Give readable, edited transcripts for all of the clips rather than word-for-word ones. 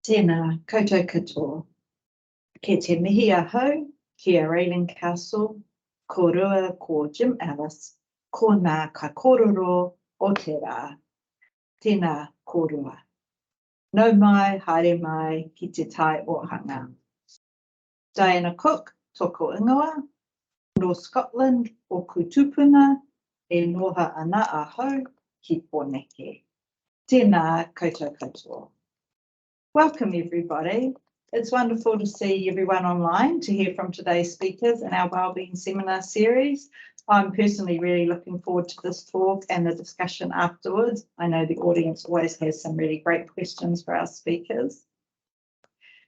Tēnā koutou katoa. Ke te mihi ahau, ki a Raelene Castle, ko rua ko Jim Ellis, ko ngā ka kororo o te rā. Tēnā ko rua. Nau mai, haere mai, ki te tai o hanga. Diana Cook, toko ingoa, North Scotland o Kutupuna, e noha ana ahau ki Pōneke. Tēnā koutou katoa. Welcome everybody. It's wonderful to see everyone online to hear from today's speakers in our Wellbeing seminar series. I'm personally really looking forward to this talk and the discussion afterwards. I know the audience always has some really great questions for our speakers.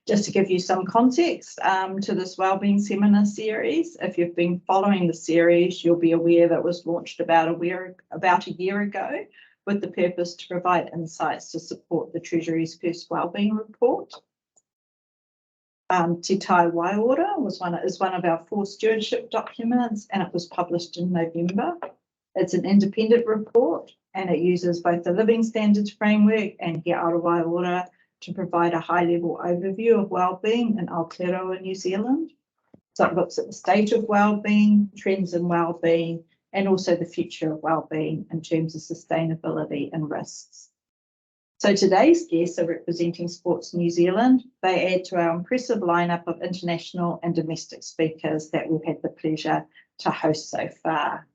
Just to give you some context to this Wellbeing seminar series, if you've been following the series, you'll be aware that it was launched about a year ago with the purpose to provide insights to support the Treasury's first Wellbeing report. Te Tai Waiora is one of our 4 stewardship documents, and it was published in November. It's an independent report, and it uses both the Living Standards Framework and He Ara Waiora to provide a high-level overview of wellbeing in Aotearoa, New Zealand. So it looks at the state of wellbeing, trends in wellbeing, and also the future of wellbeing in terms of sustainability and risks. So today's guests are representing Sports New Zealand. They add to our impressive lineup of international and domestic speakers that we've had the pleasure to host so far.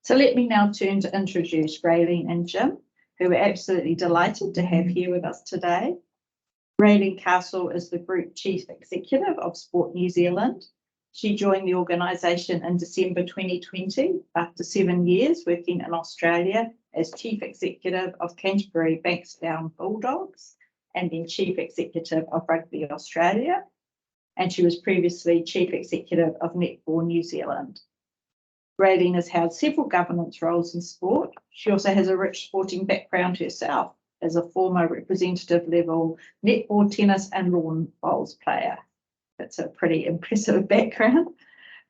So let me now turn to introduce Raelene and Jim, who we're absolutely delighted to have here with us today. Raelene Castle is the Group Chief Executive of Sport New Zealand. She joined the organisation in December 2020 after 7 years working in Australia as Chief Executive of Canterbury Bankstown Bulldogs and then Chief Executive of Rugby Australia. And she was previously Chief Executive of Netball New Zealand. Raelene has held several governance roles in sport. She also has a rich sporting background herself as a former representative level netball, tennis and lawn bowls player. That's a pretty impressive background.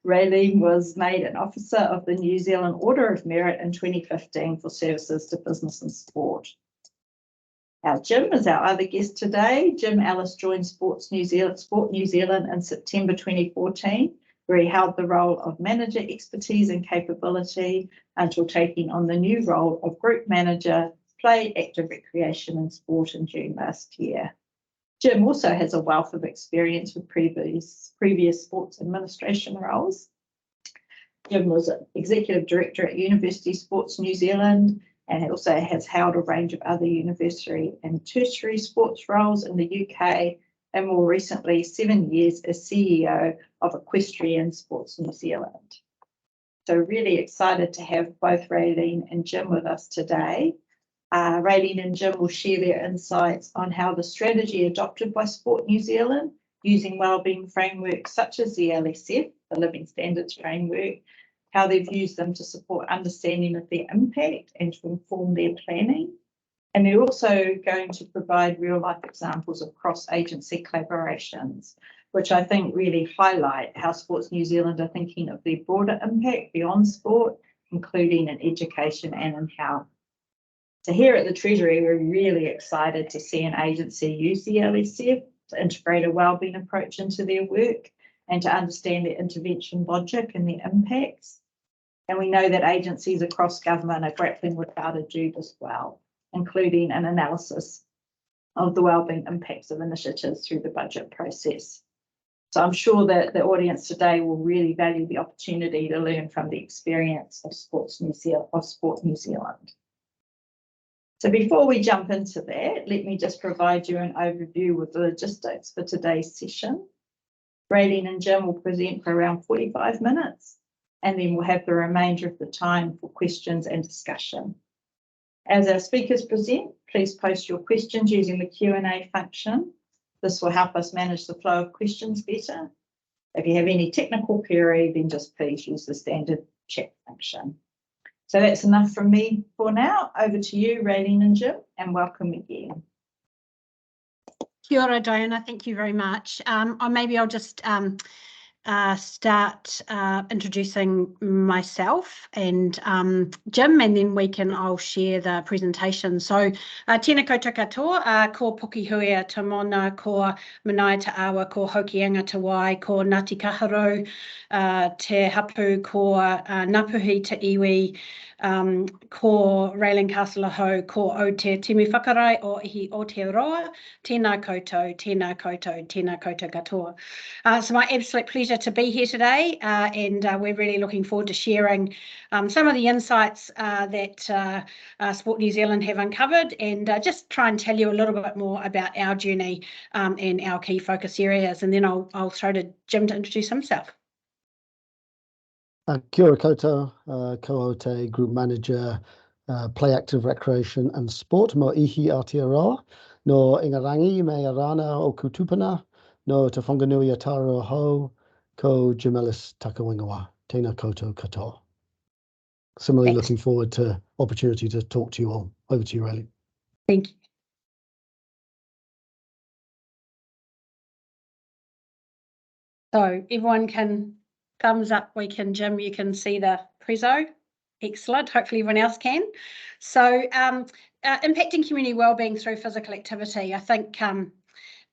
Raelene was made an officer of the New Zealand Order of Merit in 2015 for services to business and sport. Jim is our other guest today. Jim Ellis joined Sport New Zealand in September 2014, where he held the role of manager expertise and capability until taking on the new role of group manager, play, active recreation and sport in June last year. Jim also has a wealth of experience with previous sports administration roles. Jim was an executive director at University Sports New Zealand and also has held a range of other university and tertiary sports roles in the UK, and more recently 7 years as CEO of Equestrian Sports New Zealand. So really excited to have both Raelene and Jim with us today. Raelene and Jim will share their insights on how the strategy adopted by Sport New Zealand using wellbeing frameworks such as the LSF, the Living Standards Framework, how they've used them to support understanding of their impact and to inform their planning. And they're also going to provide real-life examples of cross-agency collaborations, which I think really highlight how Sports New Zealand are thinking of their broader impact beyond sport, including in education and in health. So here at the Treasury, we're really excited to see an agency use the LSF to integrate a wellbeing approach into their work and to understand their intervention logic and their impacts. And we know that agencies across government are grappling with how to do this well, including an analysis of the wellbeing impacts of initiatives through the budget process. So I'm sure that the audience today will really value the opportunity to learn from the experience of Sport New Zealand. So before we jump into that, let me just provide you an overview with the logistics for today's session. Raelene and Jim will present for around 45 minutes, and then we'll have the remainder of the time for questions and discussion. As our speakers present, please post your questions using the Q&A function. This will help us manage the flow of questions better. If you have any technical query, then just please use the standard chat function. So that's enough from me for now. Over to you, Raelene and Jim, and welcome again. Kia ora, Diana. Thank you very much. Maybe I'll just start introducing myself and Jim, and then I'll share the presentation. So, tēnā koutou katoa, ko Pukihuia te Mona, ko Manaia te Awa, ko Hokianga te Wai, ko Ngāti Kaharu, te Hapu, ko Ngāpuhi te Iwi, ko Raelene Castle ahau, ko o te timu whakarai o ihi Aotearoa, tēnā koutou, tēnā koutou, tēnā koutou katoa. It's my absolute pleasure to be here today, and we're really looking forward to sharing some of the insights that Sport New Zealand have uncovered, and just try and tell you a little bit more about our journey and our key focus areas, and then I'll throw to Jim to introduce himself. Kia ora koutou, Kohote, Group Manager, Play Active Recreation and Sport, mo ihi Aotearoa, no Ingarangi me Arana o Kutupana, no te whanganui a Taro Ho, ko Jim Ellis Takawingawa, tēnā koutou katoa. Similarly, Thanks. Looking forward to opportunity to talk to you all. Over to you, Raelene. Thank you. So everyone can thumbs up. Jim, you can see the preso. Excellent. Hopefully everyone else can. So impacting community wellbeing through physical activity. I think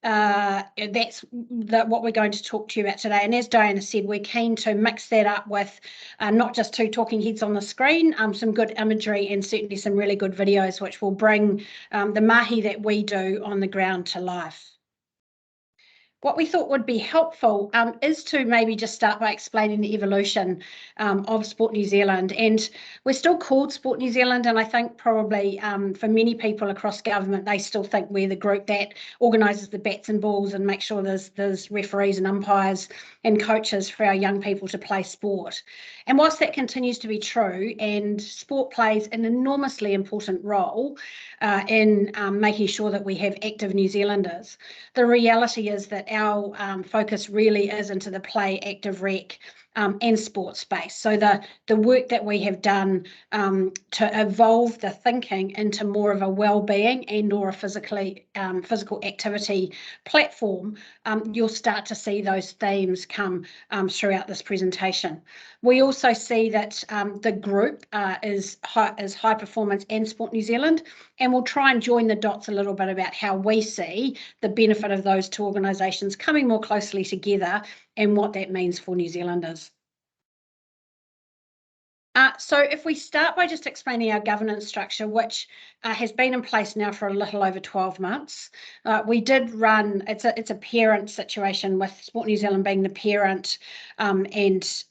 that's what we're going to talk to you about today. And as Diana said, we're keen to mix that up with not just two talking heads on the screen, some good imagery and certainly some really good videos, which will bring the mahi that we do on the ground to life. What we thought would be helpful is to maybe just start by explaining the evolution of Sport New Zealand. And we're still called Sport New Zealand, and I think probably for many people across government, they still think we're the group that organises the bats and balls and makes sure there's referees and umpires and coaches for our young people to play sport. And whilst that continues to be true, and sport plays an enormously important role in making sure that we have active New Zealanders, the reality is that our focus really is into the play, active rec and sports space. So the work that we have done to evolve the thinking into more of a wellbeing and or a physical activity platform, you'll start to see those themes come throughout this presentation. We also see that the group is High Performance and Sport New Zealand, and we'll try and join the dots a little bit about how we see the benefit of those two organisations coming more closely together and what that means for New Zealanders. So if we start by just explaining our governance structure, which has been in place now for a little over 12 months, we did run, it's a parent situation with Sport New Zealand being the parent and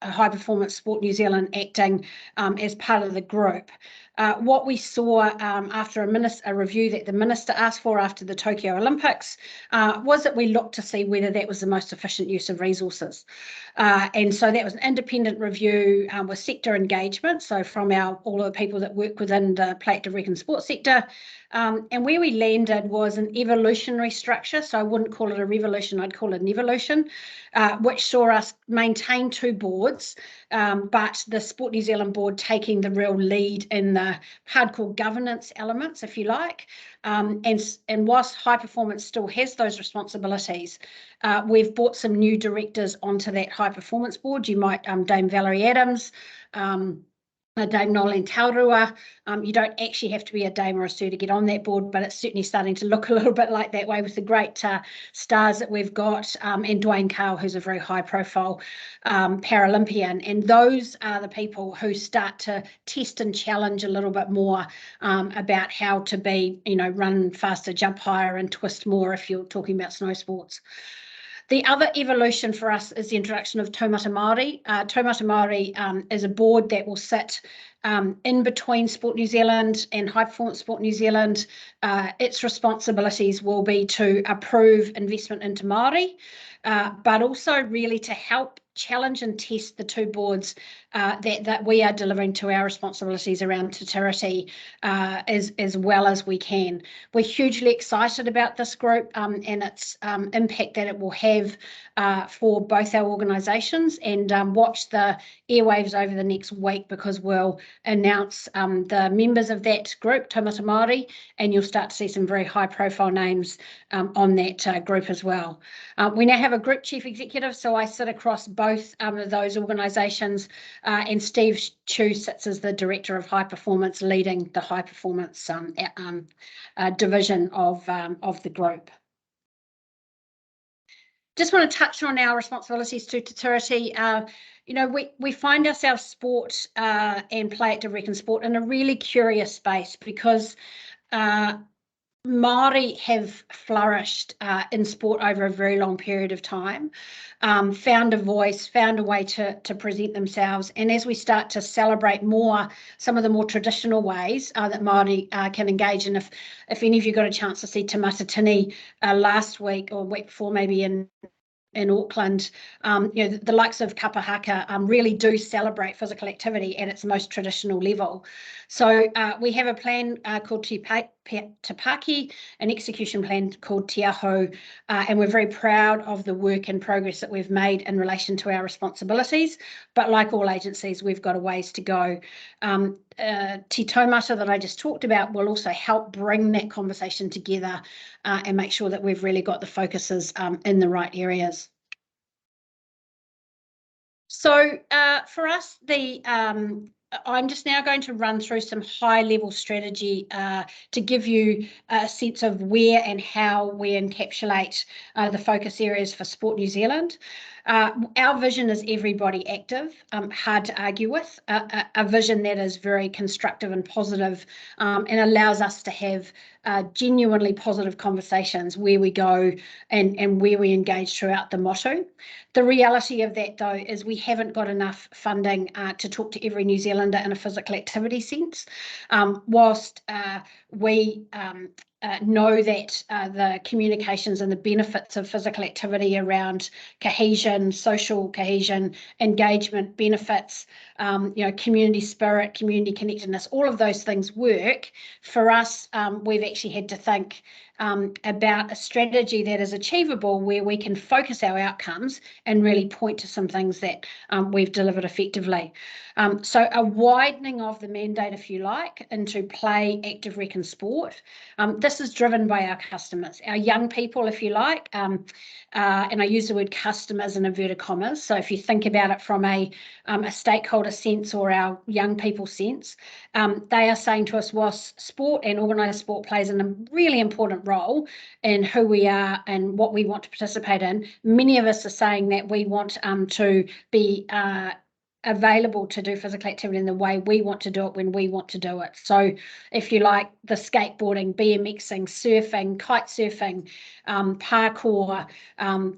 High Performance Sport New Zealand acting as part of the group. What we saw after a review that the Minister asked for after the Tokyo Olympics was that we looked to see whether that was the most efficient use of resources. And so that was an independent review with sector engagement, so from all of the people that work within the play, active rec and sports sector. And where we landed was an evolutionary structure, so I wouldn't call it a revolution, I'd call it an evolution, which saw us maintain two boards, but the Sport New Zealand board taking the real lead in the hardcore governance elements, if you like. And whilst High Performance still has those responsibilities, we've brought some new directors onto that High Performance board. You might, Dame Valerie Adams, Dame Nolan Taurua. You don't actually have to be a Dame or a Sir to get on that board, but it's certainly starting to look a little bit like that way with the great stars that we've got, and Dwayne Carl, who's a very high profile Paralympian. And those are the people who start to test and challenge a little bit more about how to be, run faster, jump higher and twist more if you're talking about snow sports. The other evolution for us is the introduction of Taumata Māori. Taumata Māori is a board that will sit in between Sport New Zealand and High Performance Sport New Zealand. Its responsibilities will be to approve investment into Māori, but also really to help challenge and test the two boards that we are delivering to our responsibilities around Te Tiriti as well as we can. We're hugely excited about this group and its impact that it will have for both our organisations, and watch the airwaves over the next week, because we'll announce the members of that group, Taumata Māori, and you'll start to see some very high profile names on that group as well. We now have a group chief executive, so I sit across both of those organisations, and Steve Chu sits as the director of high performance, leading the high performance division of the group. Just want to touch on our responsibilities to Te Tiriti. You know, we find ourselves sport and play active rec and sport in a really curious space, because Māori have flourished in sport over a very long period of time, found a voice, found a way to present themselves. And as we start to celebrate more some of the more traditional ways that Māori can engage in, if any of you got a chance to see Te Matatini last week or week before, maybe in Auckland, you know, the likes of kapa haka really do celebrate physical activity at its most traditional level. So we have a plan called Te Paki, an execution plan called Te Aho, and we're very proud of the work and progress that we've made in relation to our responsibilities. But like all agencies, we've got a ways to go. Te Taumata that I just talked about will also help bring that conversation together and make sure that we've really got the focuses in the right areas. So for us, I'm just now going to run through some high-level strategy to give you a sense of where and how we encapsulate the focus areas for Sport New Zealand. Our vision is everybody active, hard to argue with, a vision that is very constructive and positive, and allows us to have genuinely positive conversations where we go and where we engage throughout the motto. The reality of that, though, is we haven't got enough funding to talk to every New Zealander in a physical activity sense. Whilst we know that the communications and the benefits of physical activity around cohesion, social cohesion, engagement benefits, you know, community spirit, community connectedness, all of those things work. For us, we've actually had to think about a strategy that is achievable, where we can focus our outcomes and really point to some things that we've delivered effectively. So a widening of the mandate, if you like, into play, active rec and sport. This is driven by our customers, our young people, if you like, and I use the word customers in inverted commas. So if you think about it from a stakeholder sense or our young people sense, they are saying to us, whilst sport and organised sport plays a really important role in who we are and what we want to participate in, many of us are saying that we want to be available to do physical activity in the way we want to do it when we want to do it. So if you like, the skateboarding, BMXing, surfing, kite surfing, parkour,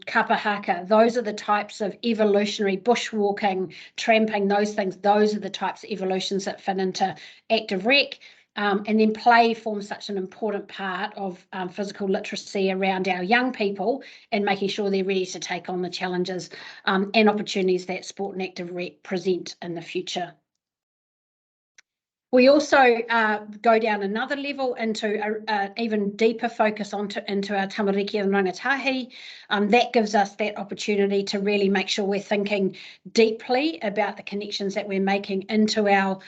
kapa haka, those are the types of evolutionary bushwalking, tramping, those things, those are the types of evolutions that fit into active rec. And then play forms such an important part of physical literacy around our young people and making sure they're ready to take on the challenges and opportunities that sport and active rec present in the future. We also go down another level into an even deeper focus into our tamariki and rangatahi. That gives us that opportunity to really make sure we're thinking deeply about the connections that we're making into our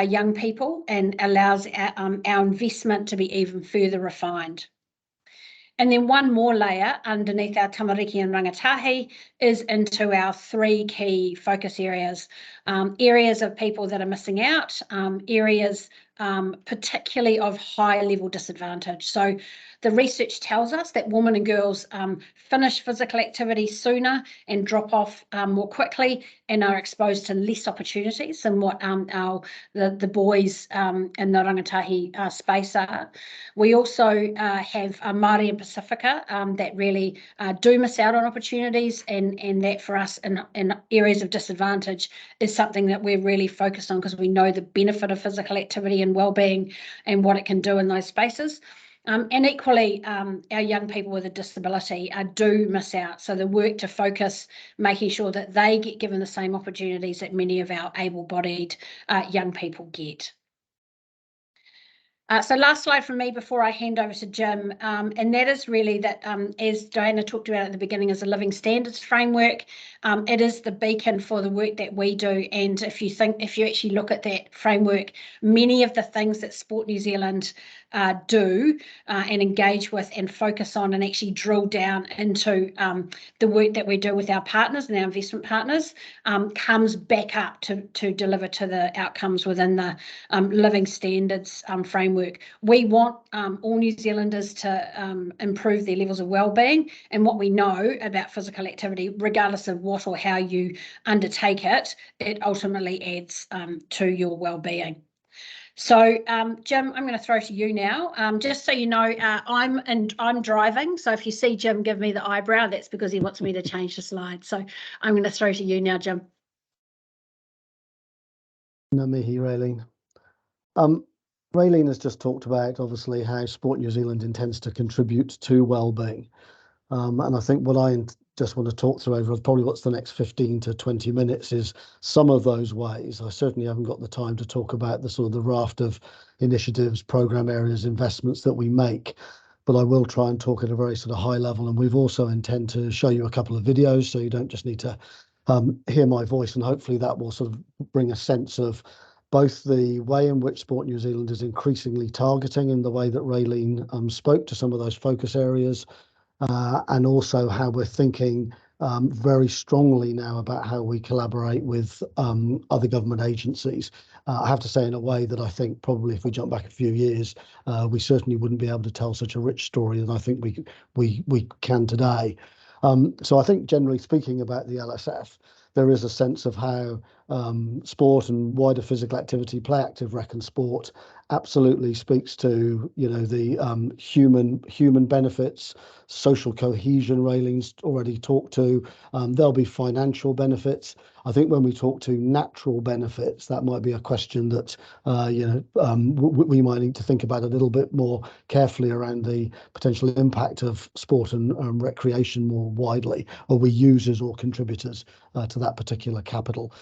young people, and allows our investment to be even further refined. And then one more layer underneath our tamariki and rangatahi is into our three key focus areas. Areas of people that are missing out, areas particularly of high level disadvantage. So the research tells us that women and girls finish physical activity sooner and drop off more quickly, and are exposed to less opportunities than what the boys in the rangatahi space are. We also have Māori and Pacifica that really do miss out on opportunities, and that for us in areas of disadvantage is something that we're really focused on, because we know the benefit of physical activity and wellbeing and what it can do in those spaces. And equally, our young people with a disability do miss out. So the work to focus, making sure that they get given the same opportunities that many of our able-bodied young people get. So last slide from me before I hand over to Jim, and that is really that, as Diana talked about at the beginning, is a living standards framework. It is the beacon for the work that we do, and if you actually look at that framework, many of the things that Sport New Zealand do and engage with and focus on and actually drill down into the work that we do with our partners and our investment partners comes back up to deliver to the outcomes within the living standards framework. We want all New Zealanders to improve their levels of wellbeing, and what we know about physical activity, regardless of what or how you undertake it, it ultimately adds to your wellbeing. So, Jim, I'm going to throw to you now. Just so you know, I'm driving. So if you see Jim give me the eyebrow, that's because he wants me to change the slide. So I'm going to throw to you now, Jim. Ngā mihi, Raelene. Raelene has just talked about, obviously, how Sport New Zealand intends to contribute to wellbeing. And I think what I just want to talk through over probably what's the next 15 to 20 minutes is some of those ways. I certainly haven't got the time to talk about the sort of the raft of initiatives, program areas, investments that we make, but I will try and talk at a very sort of high level. And we've also intend to show you a couple of videos, so you don't just need to hear my voice, and hopefully that will sort of bring a sense of both the way in which Sport New Zealand is increasingly targeting in the way that Raelene spoke to some of those focus areas, and also how we're thinking very strongly now about how we collaborate with other government agencies. I have to say, in a way that I think probably if we jump back a few years, we certainly wouldn't be able to tell such a rich story than I think we can today. So I think generally speaking about the LSF, there is a sense of how sport and wider physical activity, play active rec and sport absolutely speaks to, you know, the human benefits, social cohesion Raelene's already talked to. There'll be financial benefits. I think when we talk to natural benefits, that might be a question that we might need to think about a little bit more carefully around the potential impact of sport and recreation more widely. Are we users or contributors to that particular capital?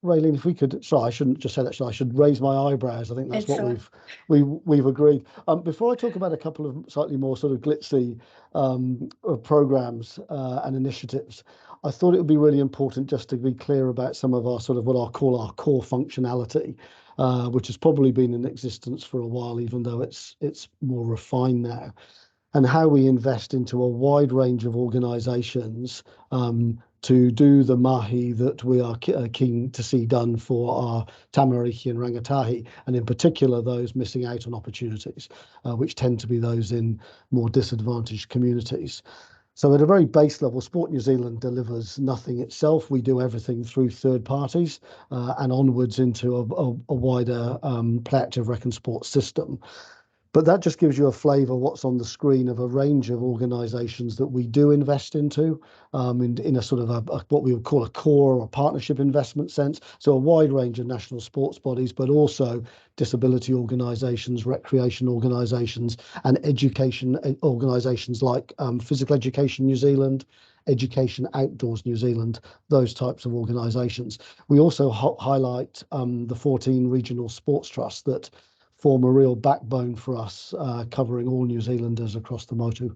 Raelene, if we could, sorry, I shouldn't just say that, I should raise my eyebrows. I think that's what we've agreed. Before I talk about a couple of slightly more sort of glitzy programs and initiatives, I thought it would be really important just to be clear about some of our sort of what I'll call our core functionality, which has probably been in existence for a while, even though it's more refined now, and how we invest into a wide range of organisations to do the mahi that we are keen to see done for our tamariki and rangatahi, and in particular those missing out on opportunities, which tend to be those in more disadvantaged communities. So at a very base level, Sport New Zealand delivers nothing itself. We do everything through third parties and onwards into a wider play active rec and sport system. But that just gives you a flavour what's on the screen of a range of organisations that we do invest into in a sort of what we would call a core or partnership investment sense. So a wide range of national sports bodies, but also disability organisations, recreation organisations, and education organisations like Physical Education New Zealand, Education Outdoors New Zealand, those types of organisations. We also highlight the 14 regional sports trusts that form a real backbone for us, covering all New Zealanders across the motu.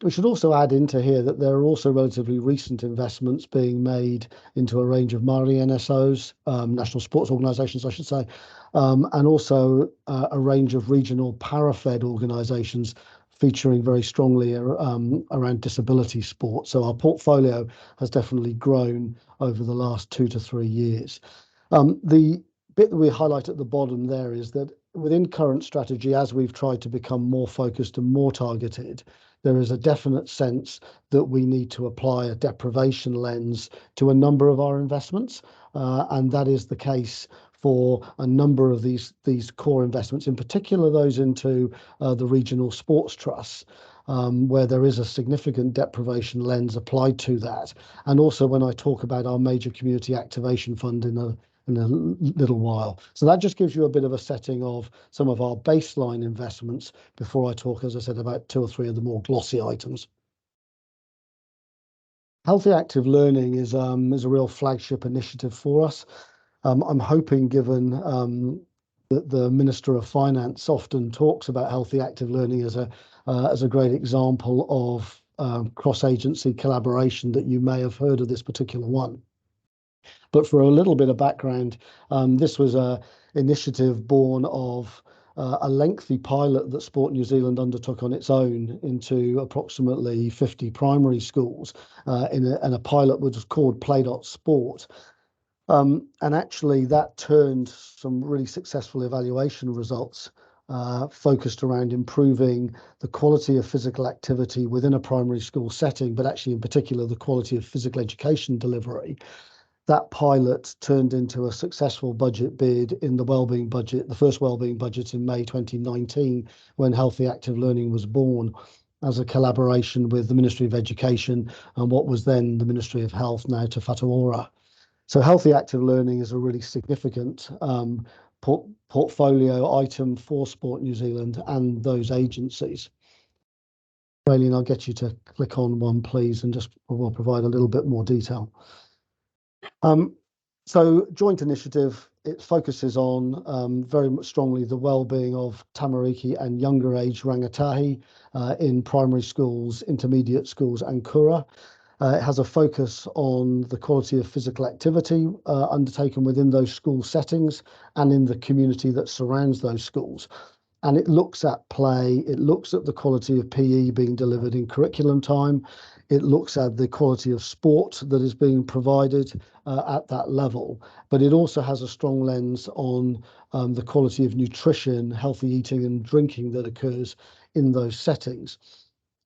We should also add into here that there are also relatively recent investments being made into a range of Māori NSOs, national sports organisations, I should say, and also a range of regional para-fed organisations featuring very strongly around disability sport. So our portfolio has definitely grown over the last 2 to 3 years. The bit that we highlight at the bottom there is that within current strategy, as we've tried to become more focused and more targeted, there is a definite sense that we need to apply a deprivation lens to a number of our investments. And that is the case for a number of these core investments, in particular those into the regional sports trusts, where there is a significant deprivation lens applied to that. And also when I talk about our major community activation fund in little while. So that just gives you a bit of a setting of some of our baseline investments before I talk, as I said, about 2 or 3 of the more glossy items. Healthy active learning is a real flagship initiative for us. I'm hoping, given that the Minister of Finance often talks about healthy active learning as a great example of cross-agency collaboration, that you may have heard of this particular one. But for a little bit of background, this was an initiative born of a lengthy pilot that Sport New Zealand undertook on its own into approximately 50 primary schools, and a pilot which was called Play.Sport. And actually that turned some really successful evaluation results focused around improving the quality of physical activity within a primary school setting, but actually in particular the quality of physical education delivery. That pilot turned into a successful budget bid in the Wellbeing budget, the first Wellbeing budget in May 2019, when Healthy Active Learning was born, as a collaboration with the Ministry of Education and what was then the Ministry of Health, now Te Whatu Ora. So Healthy Active Learning is a really significant portfolio item for Sport New Zealand and those agencies. Raelene, I'll get you to click on one, please, and just we'll provide a little bit more detail. So joint initiative, it focuses on very much strongly the well-being of tamariki and younger age rangatahi in primary schools, intermediate schools and kura. It has a focus on the quality of physical activity undertaken within those school settings and in the community that surrounds those schools. And it looks at play, it looks at the quality of PE being delivered in curriculum time, it looks at the quality of sport that is being provided at that level, but it also has a strong lens on the quality of nutrition, healthy eating and drinking that occurs in those settings.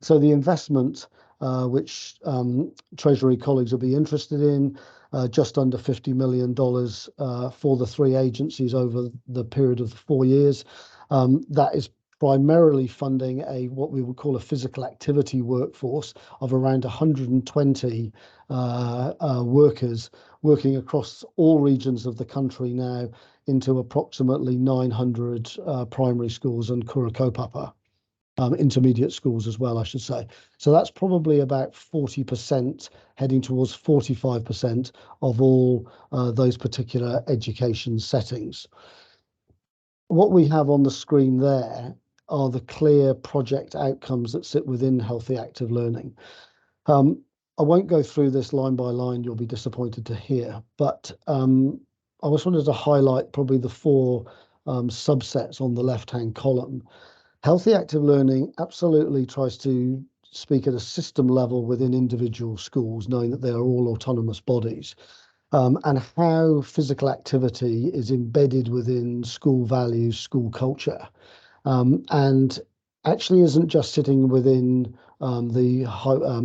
So the investment which Treasury colleagues will be interested in, just under $50 million for the 3 agencies over the period of the 4 years. That is primarily funding what we would call a physical activity workforce of around 120 workers working across all regions of the country now into approximately 900 primary schools and kura kaupapa. Intermediate schools as well, I should say. So that's probably about 40%, heading towards 45% of all those particular education settings. What we have on the screen there are the clear project outcomes that sit within Healthy Active Learning. I won't go through this line by line, you'll be disappointed to hear, but I just wanted to highlight probably the 4 subsets on the left-hand column. Healthy Active Learning absolutely tries to speak at a system level within individual schools, knowing that they are all autonomous bodies, and how physical activity is embedded within school values, school culture, and actually isn't just sitting within the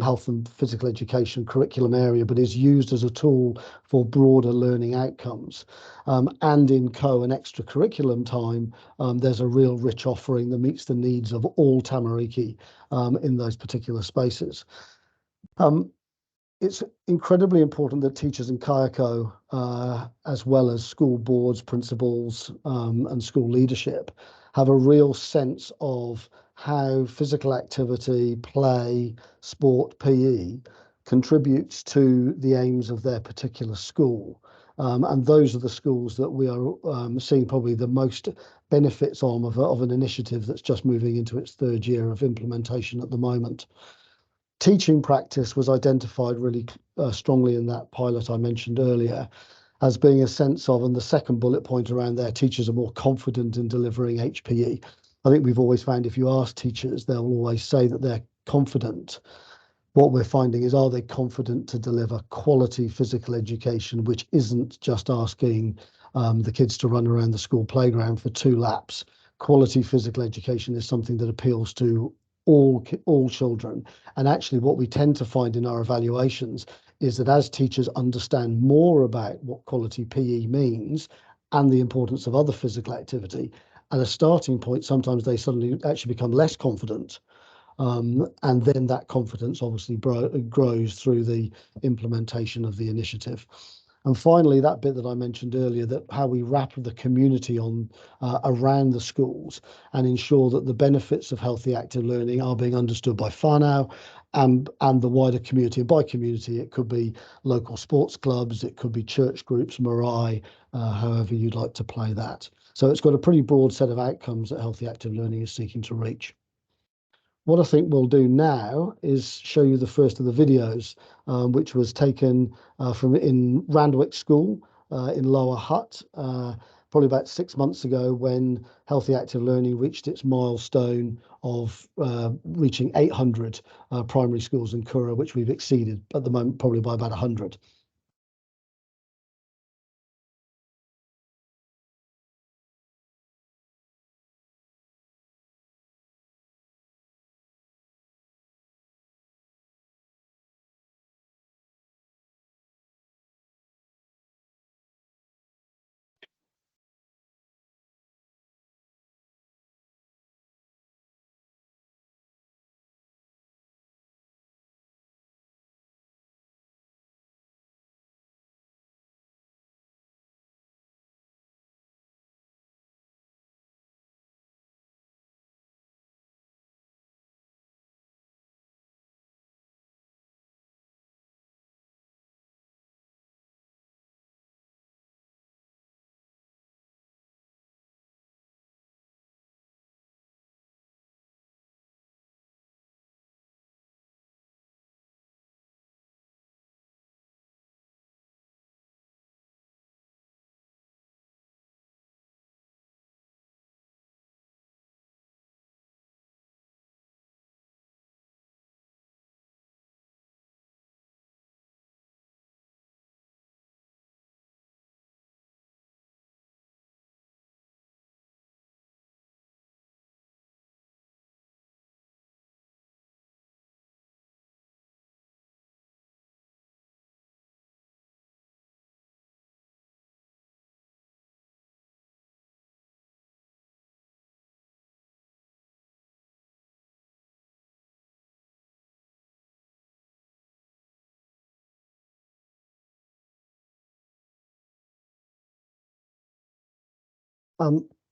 health and physical education curriculum area, but is used as a tool for broader learning outcomes. And in co and extracurriculum time, there's a real rich offering that meets the needs of all tamariki in those particular spaces. It's incredibly important that teachers in kayako, as well as school boards, principals, and school leadership, have a real sense of how physical activity, play, sport, PE contributes to the aims of their particular school. And those are the schools that we are seeing probably the most benefits of an initiative that's just moving into its 3rd year of implementation at the moment. Teaching practice was identified really strongly in that pilot I mentioned earlier as being a sense of, and the second bullet point around there, teachers are more confident in delivering HPE. I think we've always found if you ask teachers, they'll always say that they're confident. What we're finding is, are they confident to deliver quality physical education, which isn't just asking the kids to run around the school playground for 2 laps. Quality physical education is something that appeals to all children. And actually what we tend to find in our evaluations is that as teachers understand more about what quality PE means and the importance of other physical activity, at a starting point, sometimes they suddenly actually become less confident. And then that confidence obviously grows through the implementation of the initiative. And finally, that bit that I mentioned earlier, that how we wrap the community on around the schools and ensure that the benefits of healthy active learning are being understood by whānau and the wider community. And by community, it could be local sports clubs, it could be church groups, marae, however you'd like to play that. So it's got a pretty broad set of outcomes that healthy active learning is seeking to reach. What I think we'll do now is show you the first of the videos, which was taken from in Randwick School in Lower Hutt, probably about 6 months ago, when healthy active learning reached its milestone of reaching 800 primary schools in Kura, which we've exceeded at the moment probably by about 100.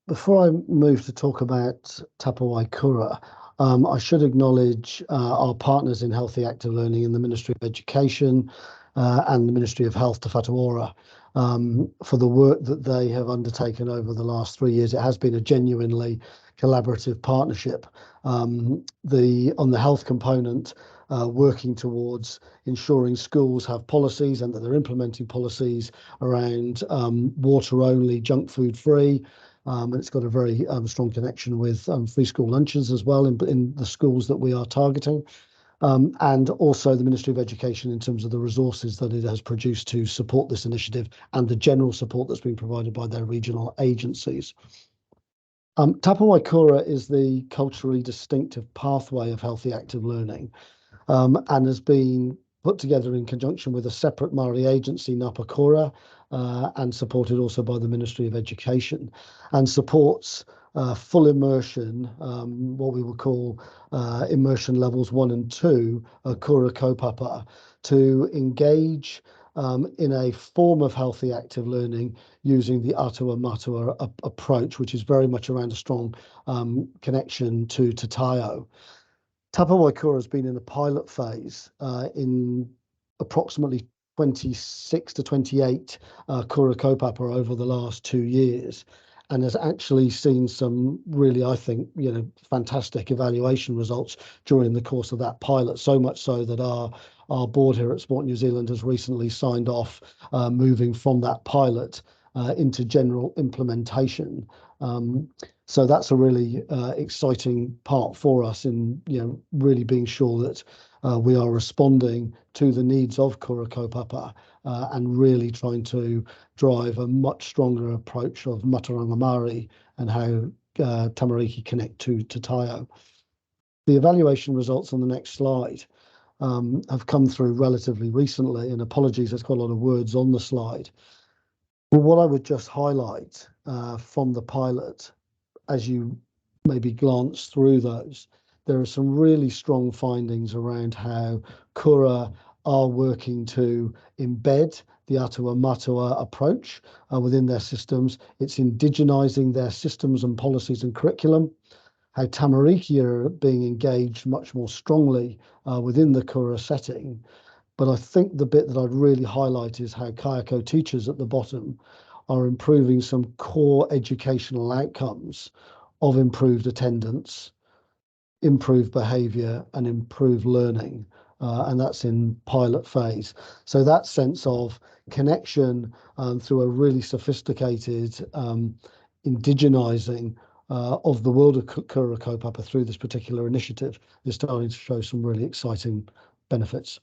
Before I move to talk about Tapawai Kura, I should acknowledge our partners in healthy active learning in the Ministry of Education and the Ministry of Health, Te Whatu Ora, for the work that they have undertaken over the last 3 years. It has been a genuinely collaborative partnership. On the health component, working towards ensuring schools have policies and that they're implementing policies around water only, junk food free. And it's got a very strong connection with free school lunches as well in the schools that we are targeting. And also the Ministry of Education in terms of the resources that it has produced to support this initiative and the general support that's been provided by their regional agencies. Tapawai Kura is the culturally distinctive pathway of healthy active learning, and has been put together in conjunction with a separate Māori agency, Ngāpa Kora, and supported also by the Ministry of Education, and supports full immersion, what we will call immersion levels 1 and 2, Kura Kaupapa, to engage in a form of healthy active learning using the Atua Matua approach, which is very much around a strong connection to Te Taio. Tapawai Kura has been in a pilot phase in approximately 26 to 28 Kura Kaupapa over the last 2 years, and has actually seen some really, I think, fantastic evaluation results during the course of that pilot. So much so that our board here at Sport New Zealand has recently signed off moving from that pilot into general implementation. So that's a really exciting part for us in really being sure that we are responding to the needs of Kura Kaupapa and really trying to drive a much stronger approach of Mataranga Māori and how Tamariki connect to Taio. The evaluation results on the next slide have come through relatively recently, and apologies, there's quite a lot of words on the slide. But what I would just highlight from the pilot, as you maybe glance through those, there are some really strong findings around how Kura are working to embed the Atua Matua approach within their systems. It's indigenizing their systems and policies and curriculum. How Tamariki are being engaged much more strongly within the Kura setting. But I think the bit that I'd really highlight is how Kayako teachers at the bottom are improving some core educational outcomes of improved attendance, improved behaviour and improved learning. And that's in pilot phase. So that sense of connection through a really sophisticated indigenizing of the world of Kura Kaupapa through this particular initiative is starting to show some really exciting benefits.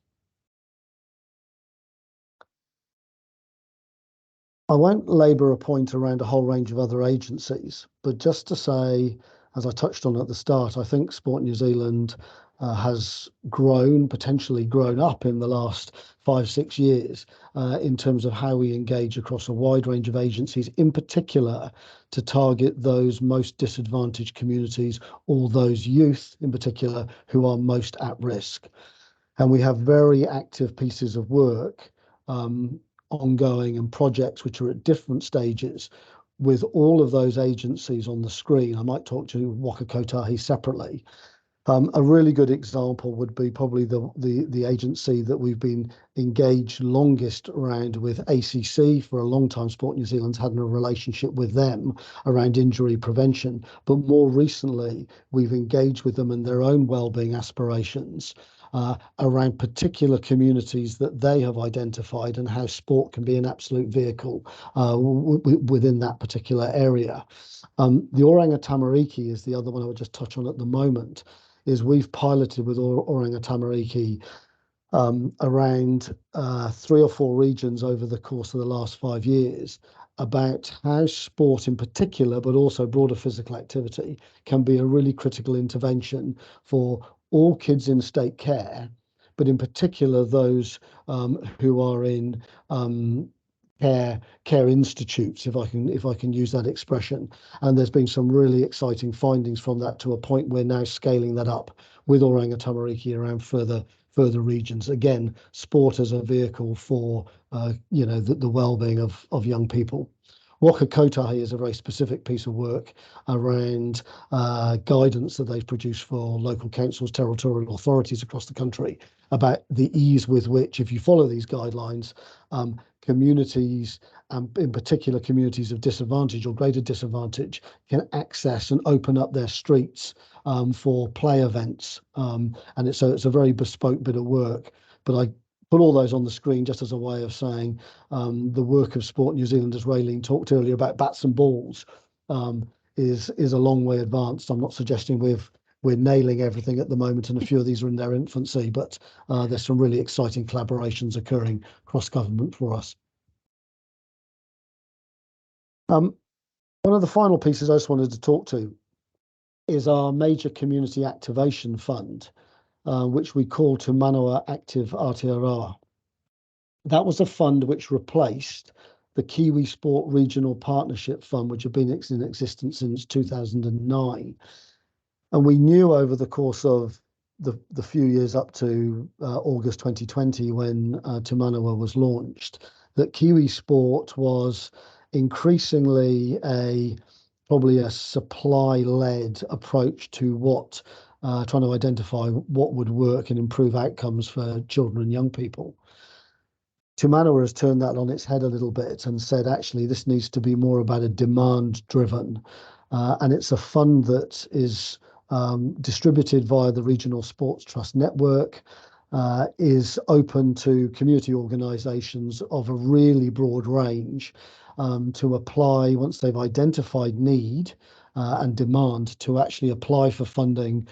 I won't labour a point around a whole range of other agencies, but just to say, as I touched on at the start, I think Sport New Zealand has potentially grown up in the last 5-6 years in terms of how we engage across a wide range of agencies, in particular to target those most disadvantaged communities or those youth in particular who are most at risk. And we have very active pieces of work ongoing and projects which are at different stages with all of those agencies on the screen. I might talk to Waka Kotahi separately. A really good example would be probably the agency that we've been engaged longest around with ACC for a long time. Sport New Zealand's had a relationship with them around injury prevention, but more recently we've engaged with them in their own wellbeing aspirations around particular communities that they have identified and how sport can be an absolute vehicle within that particular area. The Oranga Tamariki is the other one I would just touch on at the moment. Is we've piloted with Oranga Tamariki around 3 or 4 regions over the course of the last 5 years about how sport in particular, but also broader physical activity, can be a really critical intervention for all kids in state care, but in particular those who are in care institutes, if I can use that expression. And there's been some really exciting findings from that to a point we're now scaling that up with Oranga Tamariki around further regions. Again, sport as a vehicle for the well-being of young people. Waka Kotahi is a very specific piece of work around guidance that they've produced for local councils, territorial authorities across the country about the ease with which, if you follow these guidelines, communities, in particular communities of disadvantage or greater disadvantage, can access and open up their streets for play events. And it's a very bespoke bit of work. But I put all those on the screen just as a way of saying the work of Sport New Zealand, as Raelene talked earlier about bats and balls, is a long way advanced. I'm not suggesting we're nailing everything at the moment, and a few of these are in their infancy, but there's some really exciting collaborations occurring cross government for us. One of the final pieces I just wanted to talk to is our major community activation fund, which we call Te Manawa Active Aotearoa. That was a fund which replaced the Kiwi Sport Regional Partnership Fund, which had been in existence since 2009. And we knew over the course of the few years up to August 2020, when Te Manawa was launched, that Kiwi Sport was increasingly probably a supply-led approach to trying to identify what would work and improve outcomes for children and young people. Te Manawa has turned that on its head a little bit and said, actually, this needs to be more about a demand-driven. And it's a fund that is distributed via the Regional Sports Trust Network, is open to community organisations of a really broad range to apply once they've identified need and demand to actually apply for funding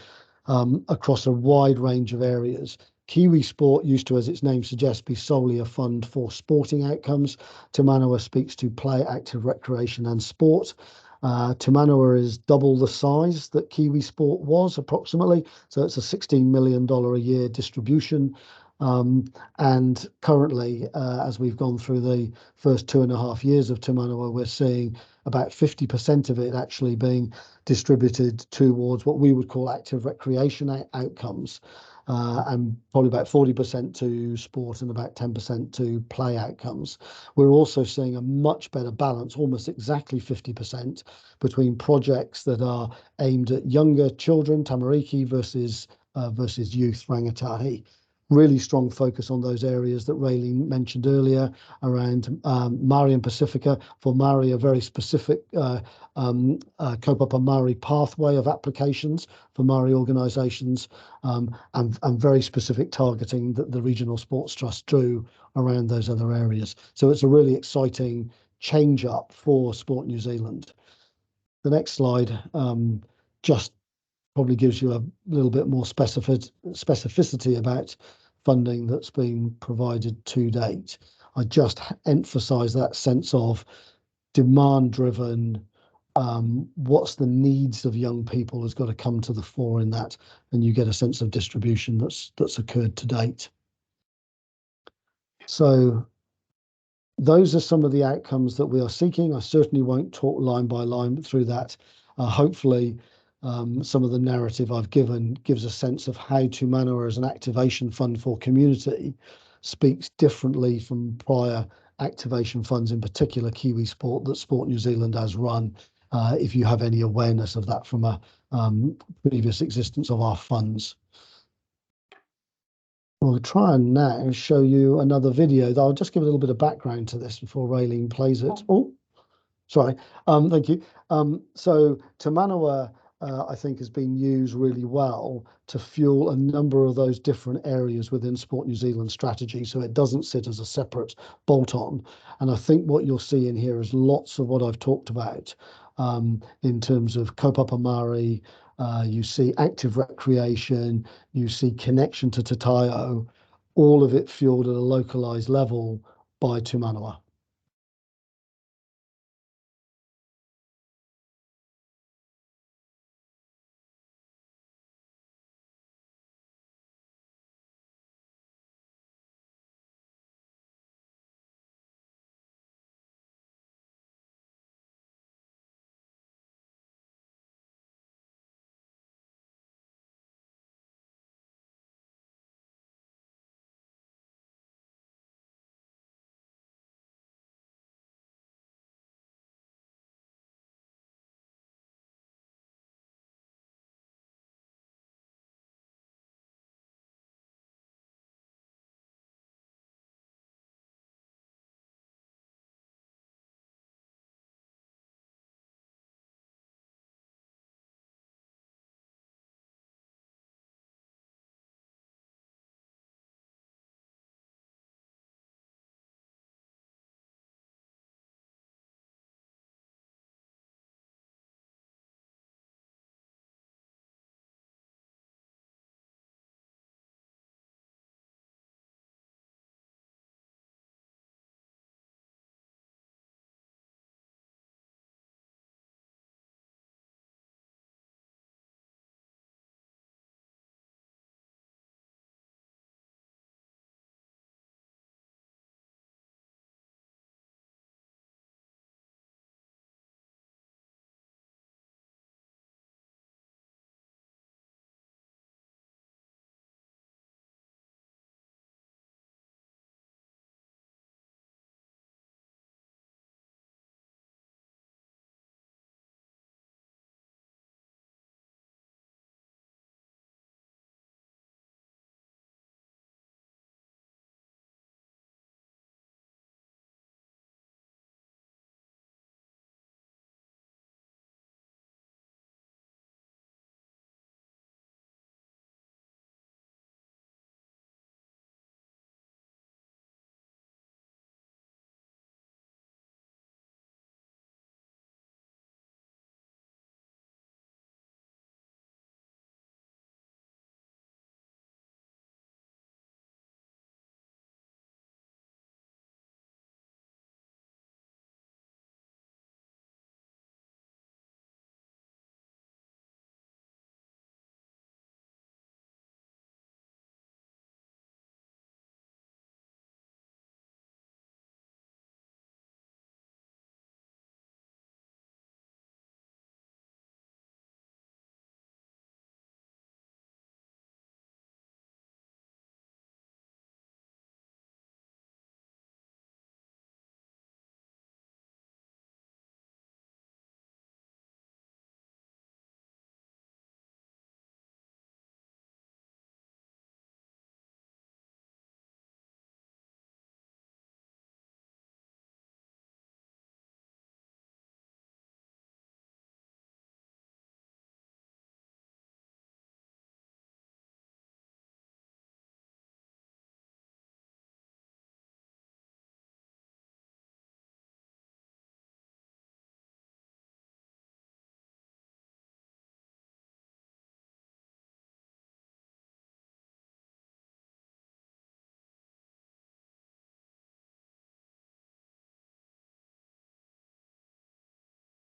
across a wide range of areas. Kiwi Sport used to, as its name suggests, be solely a fund for sporting outcomes. Te Manawa speaks to play, active recreation and sport. Te Manawa is double the size that Kiwi Sport was approximately. So it's a $16 million a year distribution. And currently, as we've gone through the first 2.5 years of Te Manawa, we're seeing about 50% of it actually being distributed towards what we would call active recreation outcomes. and probably about 40% to sport and about 10% to play outcomes. We're also seeing a much better balance, almost exactly 50%, between projects that are aimed at younger children, tamariki, versus youth, rangatahi. Really strong focus on those areas that Raelene mentioned earlier around Māori and Pacifica. For Māori, a very specific kaupapa Māori pathway of applications for Māori organisations, and very specific targeting that the Regional Sports Trust drew around those other areas. So it's a really exciting change up for Sport New Zealand. The next slide just probably gives you a little bit more specificity about funding that's been provided to date. I just emphasize that sense of demand driven. What's the needs of young people has got to come to the fore in that, and you get a sense of distribution that's occurred to date. So those are some of the outcomes that we are seeking. I certainly won't talk line by line through that. Hopefully, some of the narrative I've given gives a sense of how Te Manawa as an activation fund for community speaks differently from prior activation funds, in particular Kiwi Sport, that Sport New Zealand has run, if you have any awareness of that from a previous existence of our funds. We'll try and now show you another video. I'll just give a little bit of background to this before Raelene plays it. Oh, sorry. Thank you. So Te Manawa, I think, has been used really well to fuel a number of those different areas within Sport New Zealand strategy. So it doesn't sit as a separate bolt-on. And I think what you'll see in here is lots of what I've talked about in terms of kaupapa Māori. You see active recreation, you see connection to Te Taio, all of it fueled at a localized level by Te Manawa.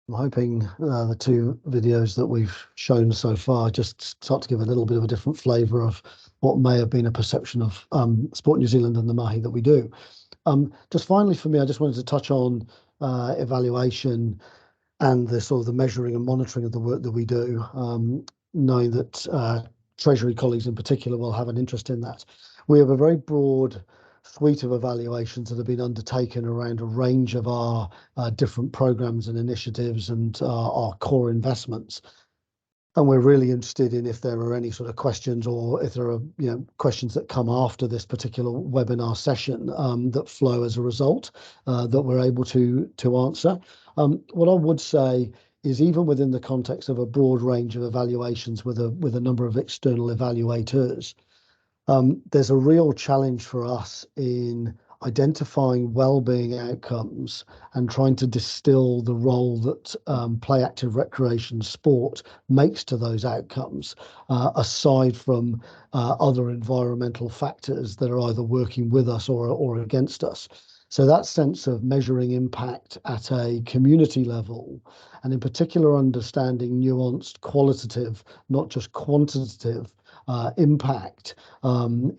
I'm hoping the two videos that we've shown so far just start to give a little bit of a different flavour of what may have been a perception of Sport New Zealand and the mahi that we do. Just finally for me, I just wanted to touch on evaluation and the sort of the measuring and monitoring of the work that we do, knowing that Treasury colleagues in particular will have an interest in that. We have a very broad suite of evaluations that have been undertaken around a range of our different programs and initiatives and our core investments. And we're really interested in if there are any sort of questions, or if there are questions that come after this particular webinar session that flow as a result that we're able to answer. What I would say is, even within the context of a broad range of evaluations with a number of external evaluators, there's a real challenge for us in identifying well-being outcomes and trying to distill the role that play, active recreation, sport makes to those outcomes, aside from other environmental factors that are either working with us or against us. So that sense of measuring impact at a community level, and in particular understanding nuanced qualitative, not just quantitative impact, I'm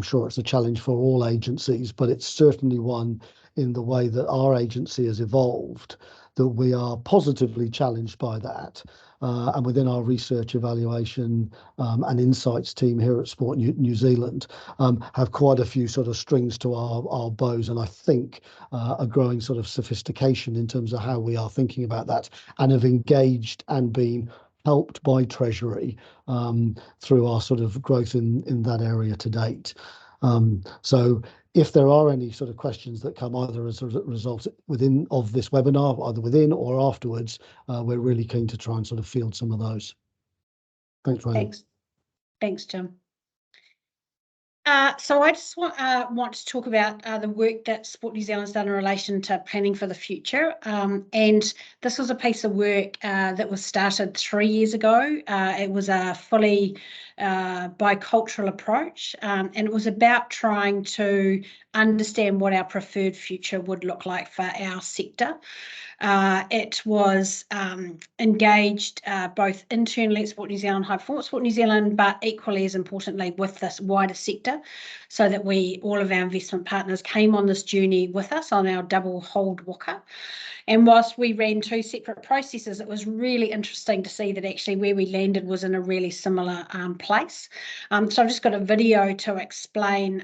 sure it's a challenge for all agencies, but it's certainly one in the way that our agency has evolved, that we are positively challenged by that. And within our research, evaluation and insights team here at Sport New Zealand, have quite a few sort of strings to our bows, and I think a growing sort of sophistication in terms of how we are thinking about that, and have engaged and been helped by Treasury through our sort of growth in that area to date. So if there are any sort of questions that come either as a result of this webinar, either within or afterwards, we're really keen to try and sort of field some of those. Thanks, Raelene. Thanks, Jim. So I just want to talk about the work that Sport New Zealand's done in relation to planning for the future. And this was a piece of work that was started 3 years ago. It was a fully bicultural approach, and it was about trying to understand what our preferred future would look like for our sector. It was engaged both internally at Sport New Zealand, High Performance Sport New Zealand, but equally as importantly with this wider sector, so that all of our investment partners came on this journey with us on our double hold waka. And whilst we ran two separate processes, it was really interesting to see that actually where we landed was in a really similar place. So I've just got a video to explain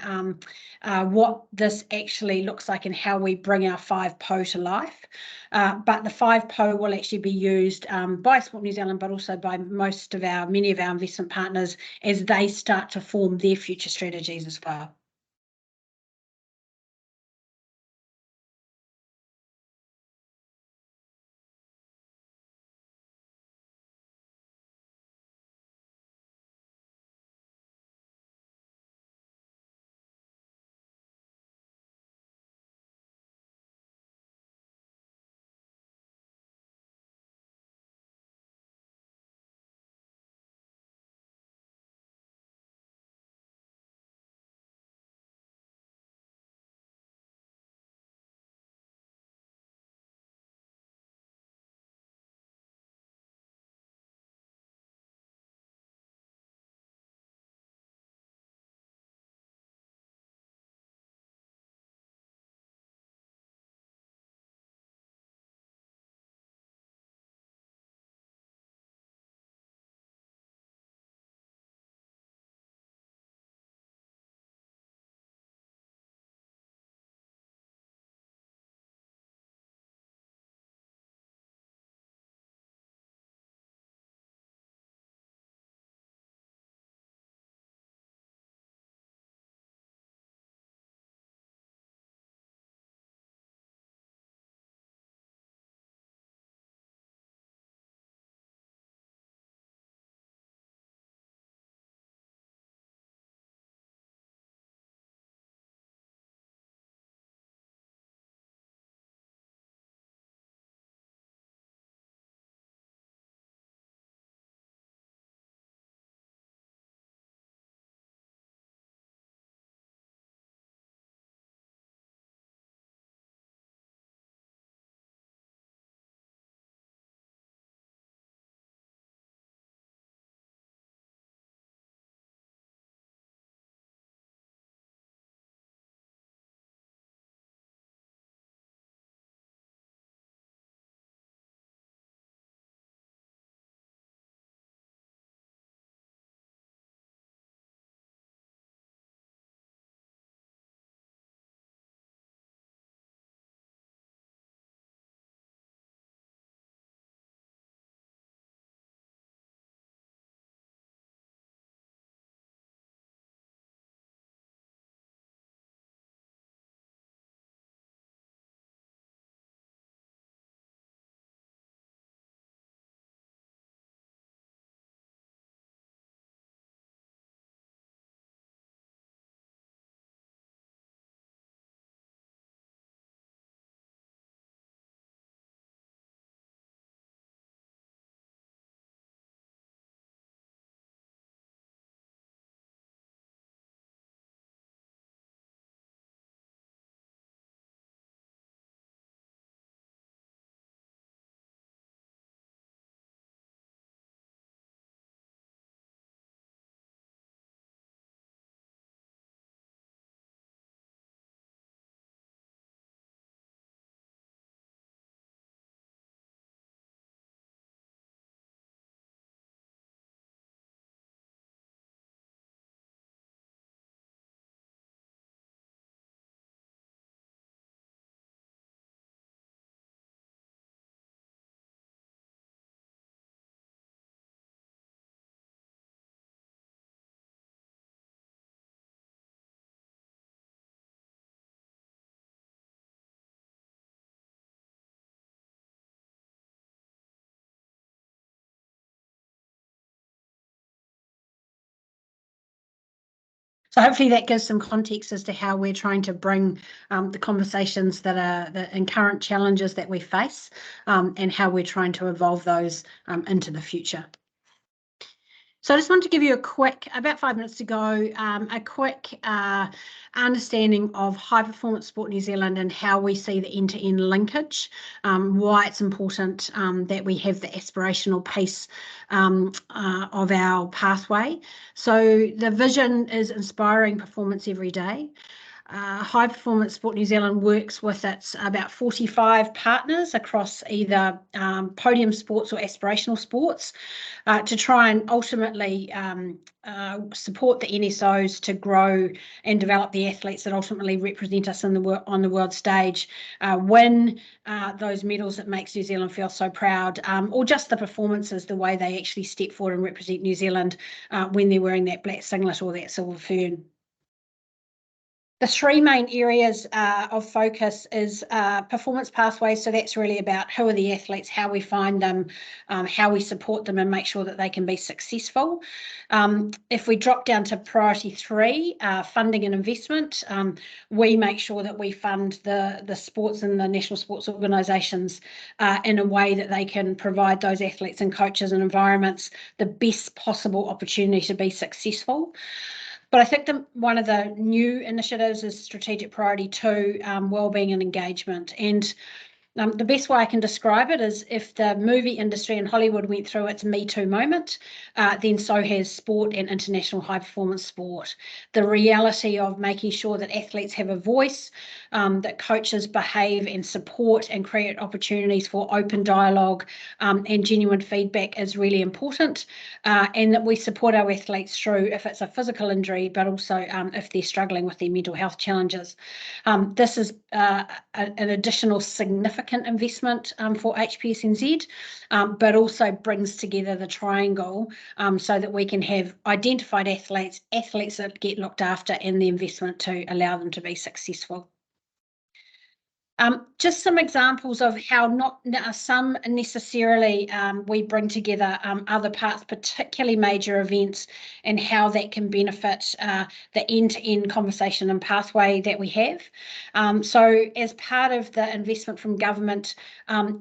what this actually looks like and how we bring our 5 PO to life. But the 5 PO will actually be used by Sport New Zealand, but also by many of our investment partners as they start to form their future strategies as well. So hopefully that gives some context as to how we're trying to bring the conversations that are the current challenges that we face, and how we're trying to evolve those into the future. So I just wanted to give you a quick, about 5 minutes to go, a quick understanding of High Performance Sport New Zealand and how we see the end-to-end linkage, why it's important that we have the aspirational piece of our pathway. So the vision is inspiring performance every day. High Performance Sport New Zealand works with its about 45 partners across either podium sports or aspirational sports to try and ultimately support the NSOs to grow and develop the athletes that ultimately represent us on the world stage, win those medals that makes New Zealand feel so proud, or just the performances, the way they actually step forward and represent New Zealand when they're wearing that black singlet or that silver fern. The three main areas of focus is performance pathways. So that's really about who are the athletes, how we find them, how we support them and make sure that they can be successful. If we drop down to priority 3, funding and investment, we make sure that we fund the sports and the national sports organisations in a way that they can provide those athletes and coaches and environments the best possible opportunity to be successful. But I think one of the new initiatives is strategic priority 2, wellbeing and engagement. And the best way I can describe it is if the movie industry in Hollywood went through its Me Too moment, then so has sport and international high performance sport. The reality of making sure that athletes have a voice, that coaches behave and support and create opportunities for open dialogue and genuine feedback is really important, and that we support our athletes through if it's a physical injury, but also if they're struggling with their mental health challenges. This is an additional significant investment for HPSNZ, but also brings together the triangle so that we can have identified athletes that get looked after, and the investment to allow them to be successful. Just some examples of how not some necessarily we bring together other parts, particularly major events, and how that can benefit the end-to-end conversation and pathway that we have. So as part of the investment from government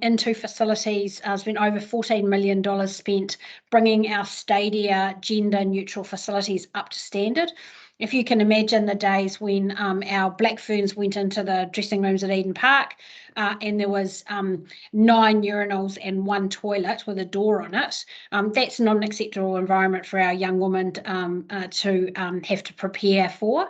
into facilities, there's been over $14 million spent bringing our stadia gender neutral facilities up to standard. If you can imagine the days when our black ferns went into the dressing rooms at Eden Park and there was 9 urinals and 1 toilet with a door on it, that's not an acceptable environment for our young women to have to prepare for.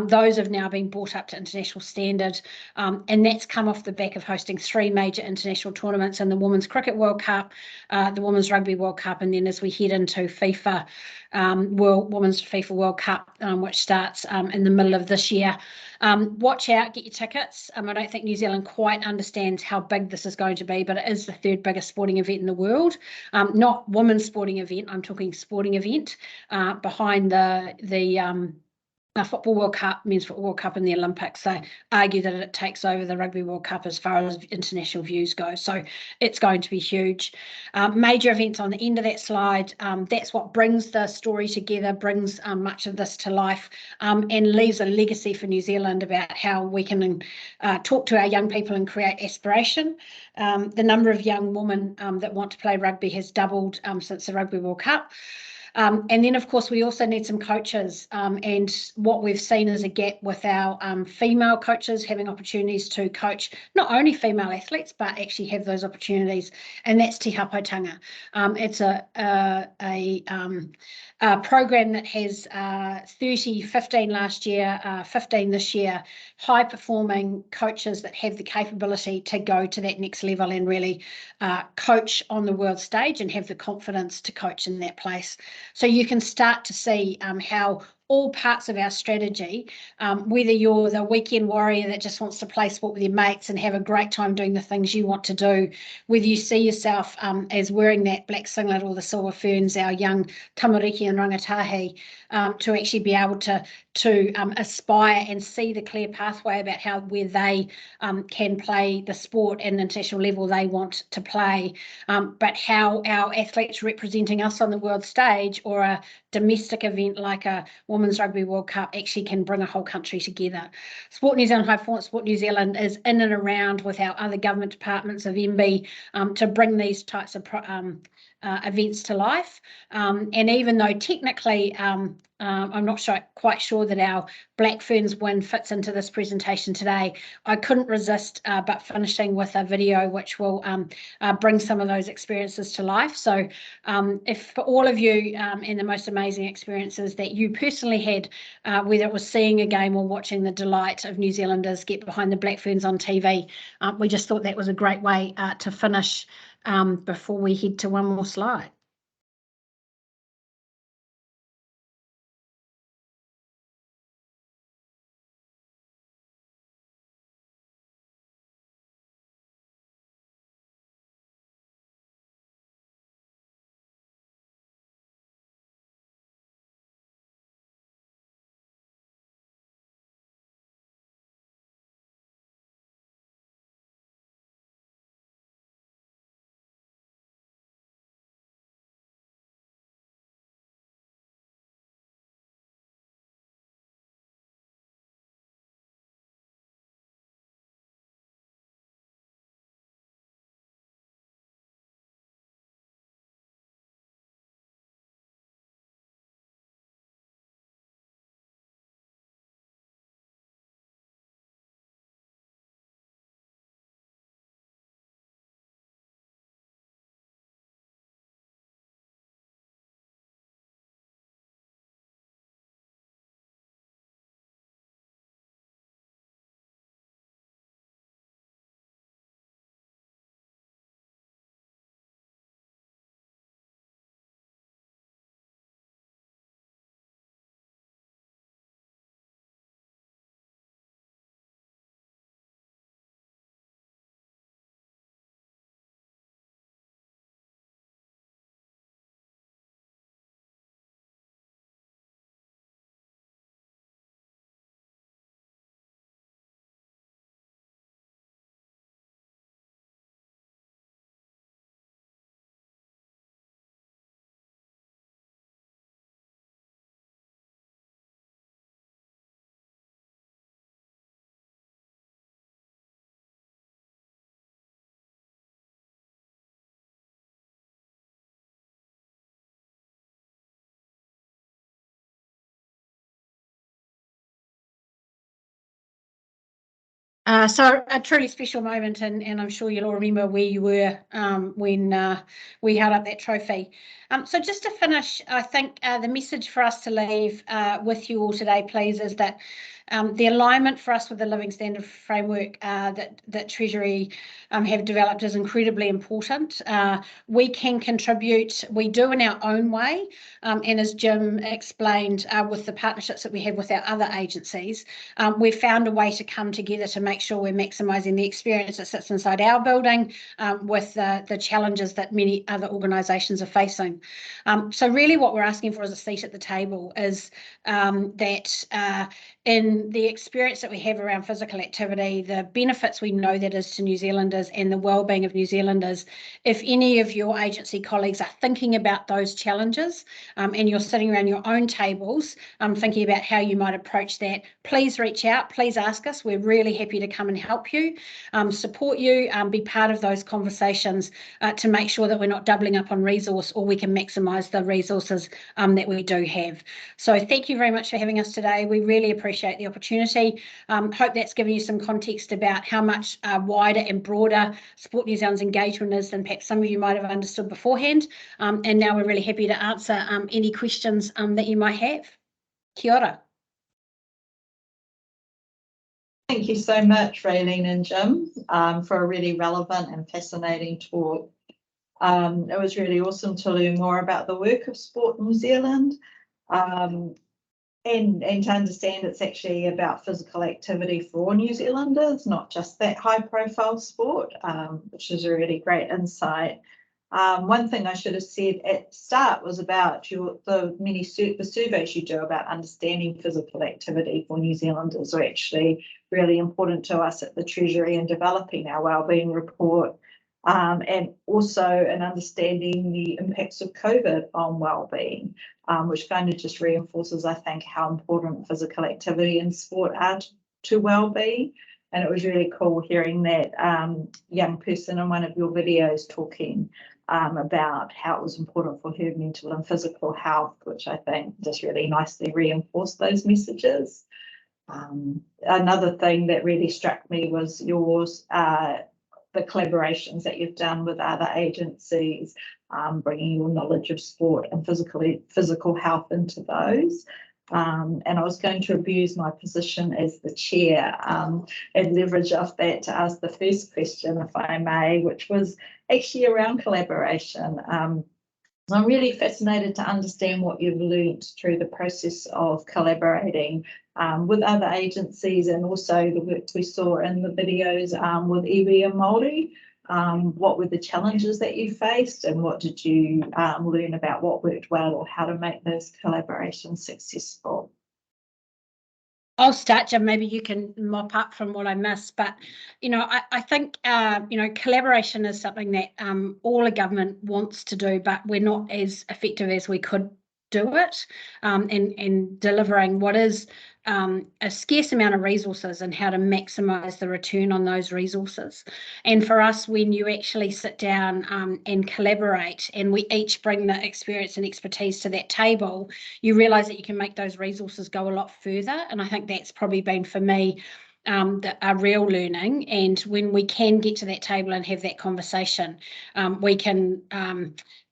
Those have now been brought up to international standard, and that's come off the back of hosting 3 major international tournaments in the Women's Cricket World Cup, the Women's Rugby World Cup, and then as we head into FIFA, Women's FIFA World Cup, which starts in the middle of this year. Watch out, get your tickets. I don't think New Zealand quite understands how big this is going to be, but it is the 3rd biggest sporting event in the world. Not women's sporting event, I'm talking sporting event, behind the Football World Cup, Men's Football World Cup and the Olympics. They argue that it takes over the Rugby World Cup as far as international views go. So it's going to be huge. Major events on the end of that slide, that's what brings the story together, brings much of this to life, and leaves a legacy for New Zealand about how we can talk to our young people and create aspiration. The number of young women that want to play rugby has doubled since the Rugby World Cup. And then, of course, we also need some coaches, and what we've seen is a gap with our female coaches having opportunities to coach not only female athletes, but actually have those opportunities, and that's Te Hapotanga. It's a program that has 15 last year, 15 this year, high-performing coaches that have the capability to go to that next level and really coach on the world stage and have the confidence to coach in that place. So you can start to see how all parts of our strategy, whether you're the weekend warrior that just wants to play sport with your mates and have a great time doing the things you want to do, whether you see yourself as wearing that black singlet or the silver ferns, our young tamariki and rangatahi, to actually be able to aspire and see the clear pathway about where they can play the sport at an international level they want to play, but how our athletes representing us on the world stage or are domestic event like a Women's Rugby World Cup actually can bring a whole country together. Sport New Zealand, High Performance Sport New Zealand is in and around with our other government departments of MB to bring these types of events to life. And even though technically I'm not quite sure that our Black Ferns win fits into this presentation today, I couldn't resist but finishing with a video which will bring some of those experiences to life. So if for all of you and the most amazing experiences that you personally had, whether it was seeing a game or watching the delight of New Zealanders get behind the Black Ferns on TV, we just thought that was a great way to finish before we head to one more slide. So a truly special moment, and I'm sure you'll all remember where you were when we held up that trophy. So just to finish, I think the message for us to leave with you all today, please, is that the alignment for us with the Living Standard Framework that Treasury have developed is incredibly important. We can contribute, we do in our own way, and as Jim explained with the partnerships that we have with our other agencies, we've found a way to come together to make sure we're maximising the experience that sits inside our building with the challenges that many other organisations are facing. So really what we're asking for is a seat at the table is that in the experience that we have around physical activity, the benefits we know that is to New Zealanders and the wellbeing of New Zealanders, if any of your agency colleagues are thinking about those challenges and you're sitting around your own tables thinking about how you might approach that, please reach out, please ask us. We're really happy to come and help you, support you, be part of those conversations to make sure that we're not doubling up on resource or we can maximise the resources that we do have. So thank you very much for having us today. We really appreciate the opportunity. Hope that's given you some context about how much wider and broader Sport New Zealand's engagement is than perhaps some of you might have understood beforehand. And now we're really happy to answer any questions that you might have. Kia ora. Thank you so much, Raelene and Jim, for a really relevant and fascinating talk. It was really awesome to learn more about the work of Sport New Zealand and to understand it's actually about physical activity for New Zealanders, not just that high profile sport, which is a really great insight. One thing I should have said at the start was about the surveys you do about understanding physical activity for New Zealanders are actually really important to us at the Treasury in developing our wellbeing report. and also an understanding the impacts of COVID on wellbeing, which kind of just reinforces, I think, how important physical activity and sport are to wellbeing. And it was really cool hearing that young person in one of your videos talking about how it was important for her mental and physical health, which I think just really nicely reinforced those messages. Another thing that really struck me was yours, the collaborations that you've done with other agencies, bringing your knowledge of sport and physical health into those. And I was going to abuse my position as the chair and leverage off that to ask the first question, if I may, which was actually around collaboration. I'm really fascinated to understand what you've learned through the process of collaborating with other agencies, and also the work we saw in the videos with iwi and Māori. What were the challenges that you faced, and what did you learn about what worked well or how to make those collaborations successful? I'll start, Jim. Maybe you can mop up from what I missed. But, I think, collaboration is something that all a government wants to do, but we're not as effective as we could do it in delivering what is a scarce amount of resources and how to maximise the return on those resources. And for us, when you actually sit down and collaborate, and we each bring the experience and expertise to that table, you realise that you can make those resources go a lot further. And I think that's probably been, for me, a real learning. And when we can get to that table and have that conversation, we can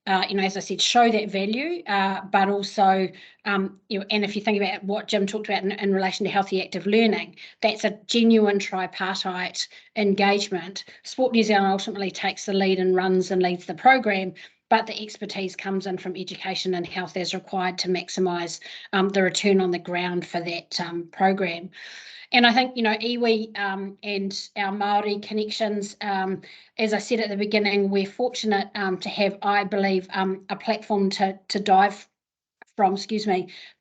as I said, show that value, but also, and if you think about what Jim talked about in relation to healthy active learning, that's a genuine tripartite engagement. Sport New Zealand ultimately takes the lead and runs and leads the program, but the expertise comes in from education and health as required to maximise the return on the ground for that program. And I think, iwi and our Māori connections, as I said at the beginning, we're fortunate to have, I believe, a platform to dive from,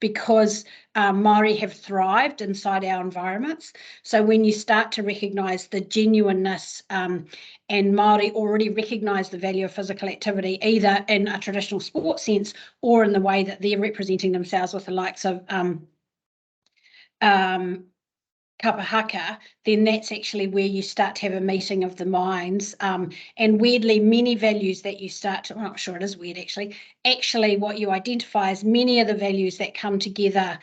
because Māori have thrived inside our environments. So when you start to recognise the genuineness, and Māori already recognise the value of physical activity, either in a traditional sport sense or in the way that they're representing themselves with the likes of kapahaka, then that's actually where you start to have a meeting of the minds. And weirdly, many values that you start to, I'm not sure it is weird actually what you identify as many of the values that come together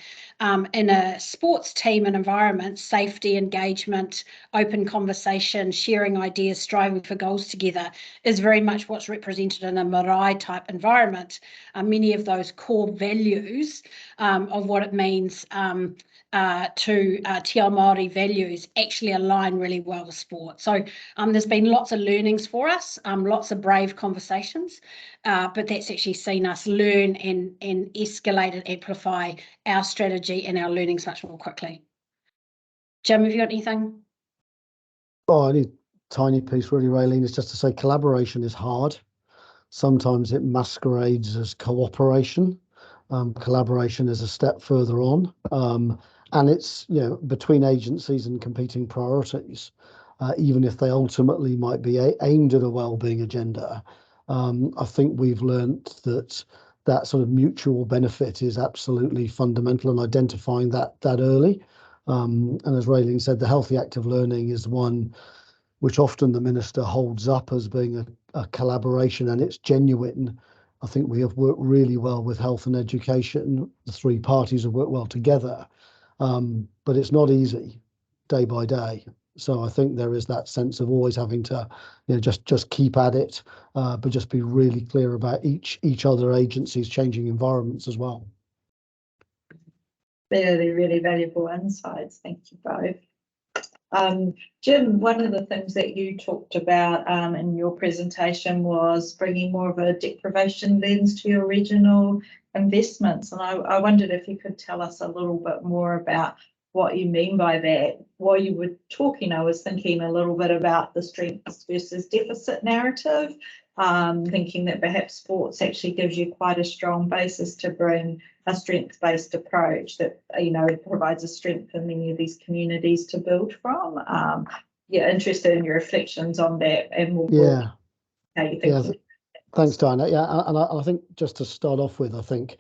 in a sports team and environment: safety, engagement, open conversation, sharing ideas, striving for goals together, is very much what's represented in a marae type environment. Many of those core values of what it means to Te Ao Māori values actually align really well with sport. So there's been lots of learnings for us, lots of brave conversations, but that's actually seen us learn and escalate and amplify our strategy and our learnings much more quickly. Jim, have you got anything? Oh, any tiny piece really, Raelene, is just to say collaboration is hard. Sometimes it masquerades as cooperation. Collaboration is a step further on. And it's, between agencies and competing priorities, even if they ultimately might be aimed at a wellbeing agenda. I think we've learnt that sort of mutual benefit is absolutely fundamental, and identifying that early. And as Raelene said, the healthy active learning is one which often the minister holds up as being a collaboration, and it's genuine. I think we have worked really well with health and education. The three parties have worked well together. But it's not easy day by day. So I think there is that sense of always having to, just keep at it, but just be really clear about each other agencies' changing environments as well. Really, really valuable insights. Thank you both. Jim, one of the things that you talked about in your presentation was bringing more of a deprivation lens to your regional investments. And I wondered if you could tell us a little bit more about what you mean by that. While you were talking, I was thinking a little bit about the strengths versus deficit narrative, thinking that perhaps sports actually gives you quite a strong basis to bring a strength-based approach that, provides a strength for many of these communities to build from. Interested in your reflections on that. And Yeah. how you Yeah, think? thanks, Diana. Yeah, and I think just to start off with, I think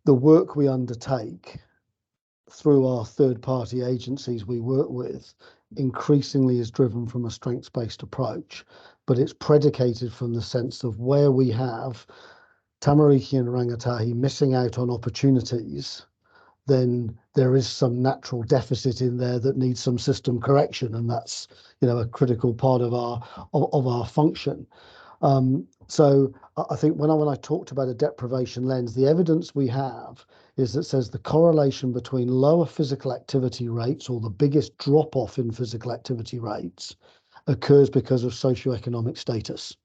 the work we undertake through our third-party agencies we work with increasingly is driven from a strengths-based approach, but it's predicated from the sense of where we have tamariki and rangatahi missing out on opportunities, then there is some natural deficit in there that needs some system correction, and that's a critical part of our function. So I think when I talked about a deprivation lens, the evidence we have is that says the correlation between lower physical activity rates, or the biggest drop off in physical activity rates, occurs because of socioeconomic status.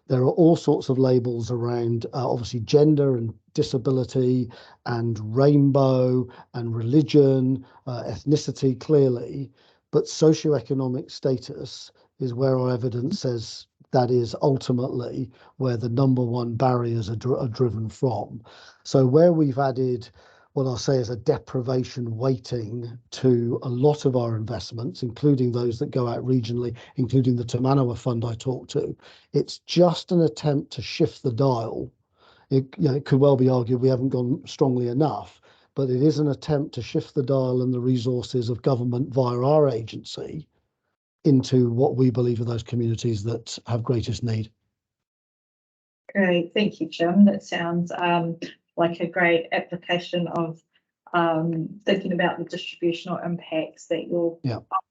There are all sorts of labels around obviously gender and disability and rainbow and religion, ethnicity clearly, but socioeconomic status is where our evidence says that is ultimately where the number one barriers are driven from. So where we've added what I'll say is a deprivation weighting to a lot of our investments, including those that go out regionally, including the Te Manawa Fund I talked to, it's just an attempt to shift the dial. It could well be argued we haven't gone strongly enough, but it is an attempt to shift the dial and the resources of government via our agency into what we believe are those communities that have greatest need. Great, thank you, Jim. That sounds like a great application of thinking about the distributional impacts that you're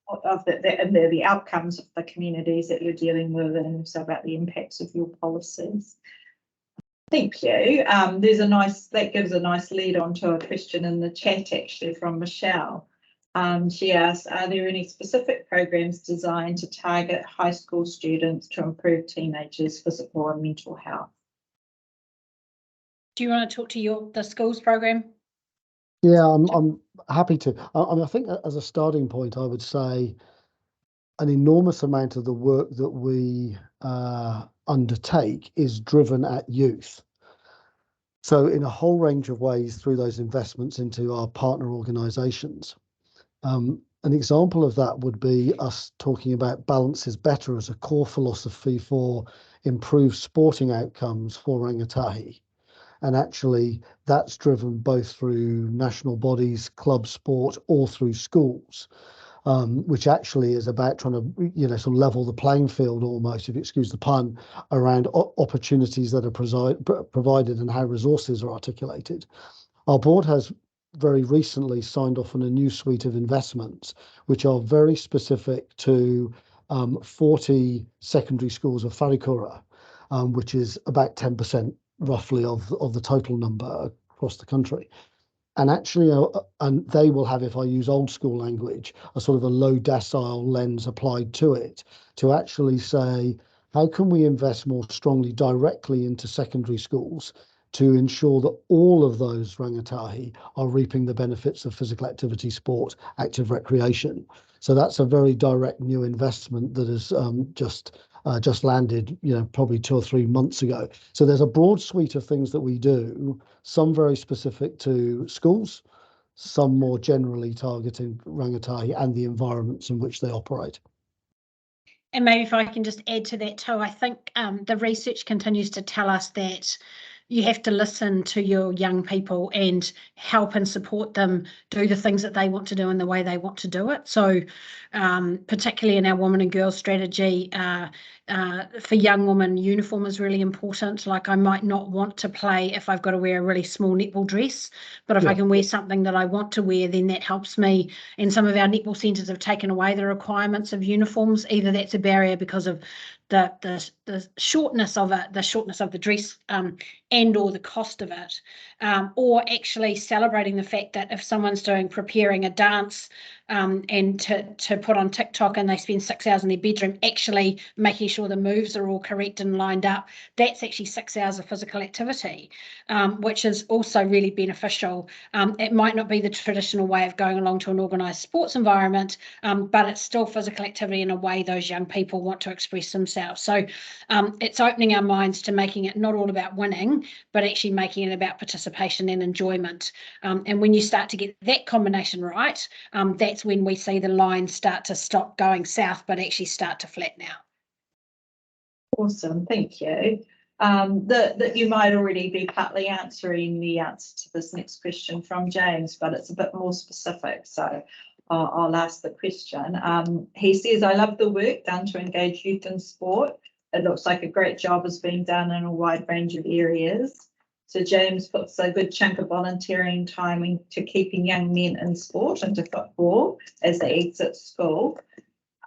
of the outcomes of the communities that you're dealing with, and also about the impacts of your policies. Thank you. That gives a nice lead on to a question in the chat actually from Michelle. She asked, are there any specific programs designed to target high school students to improve teenagers' physical and mental health? Do you want to talk to the schools program? Yeah, I'm happy to. I think as a starting point, I would say an enormous amount of the work that we undertake is driven at youth. So in a whole range of ways through those investments into our partner organisations. An example of that would be us talking about balance is better as a core philosophy for improved sporting outcomes for rangatahi. And actually that's driven both through national bodies, club sport, or through schools, which actually is about trying to, sort of level the playing field almost, if you excuse the pun, around opportunities that are provided and how resources are articulated. Our board has very recently signed off on a new suite of investments, which are very specific to 40 secondary schools of Wharekura, which is about 10% roughly of the total number across the country. And actually, and they will have, if I use old school language, a sort of a low decile lens applied to it to actually say, how can we invest more strongly directly into secondary schools to ensure that all of those rangatahi are reaping the benefits of physical activity, sport, active recreation. So that's a very direct new investment that has just landed, probably 2 or 3 months ago. So there's a broad suite of things that we do, some very specific to schools, some more generally targeting rangatahi and the environments in which they operate. And maybe if I can just add to that too, I think the research continues to tell us that you have to listen to your young people and help and support them do the things that they want to do in the way they want to do it. So particularly in our women and girls strategy, for young women, uniform is really important. Like I might not want to play if I've got to wear a really small netball dress, but if I can wear something that I want to wear, then that helps me. And some of our netball centres have taken away the requirements of uniforms. Either that's a barrier because of the shortness of it, the shortness of the dress, and or the cost of it, or actually celebrating the fact that if someone's preparing a dance and to put on TikTok and they spend 6 hours in their bedroom actually making sure the moves are all correct and lined up, that's actually 6 hours of physical activity, which is also really beneficial. It might not be the traditional way of going along to an organised sports environment, but it's still physical activity in a way those young people want to express themselves. So it's opening our minds to making it not all about winning, but actually making it about participation and enjoyment. And when you start to get that combination right, that's when we see the lines start to stop going south, but actually start to flatten out. Awesome, thank you. That you might already be partly answering the answer to this next question from James, but it's a bit more specific, so I'll ask the question. He says, I love the work done to engage youth in sport. It looks like a great job is being done in a wide range of areas. So James puts a good chunk of volunteering time into keeping young men in sport and to football as they exit school.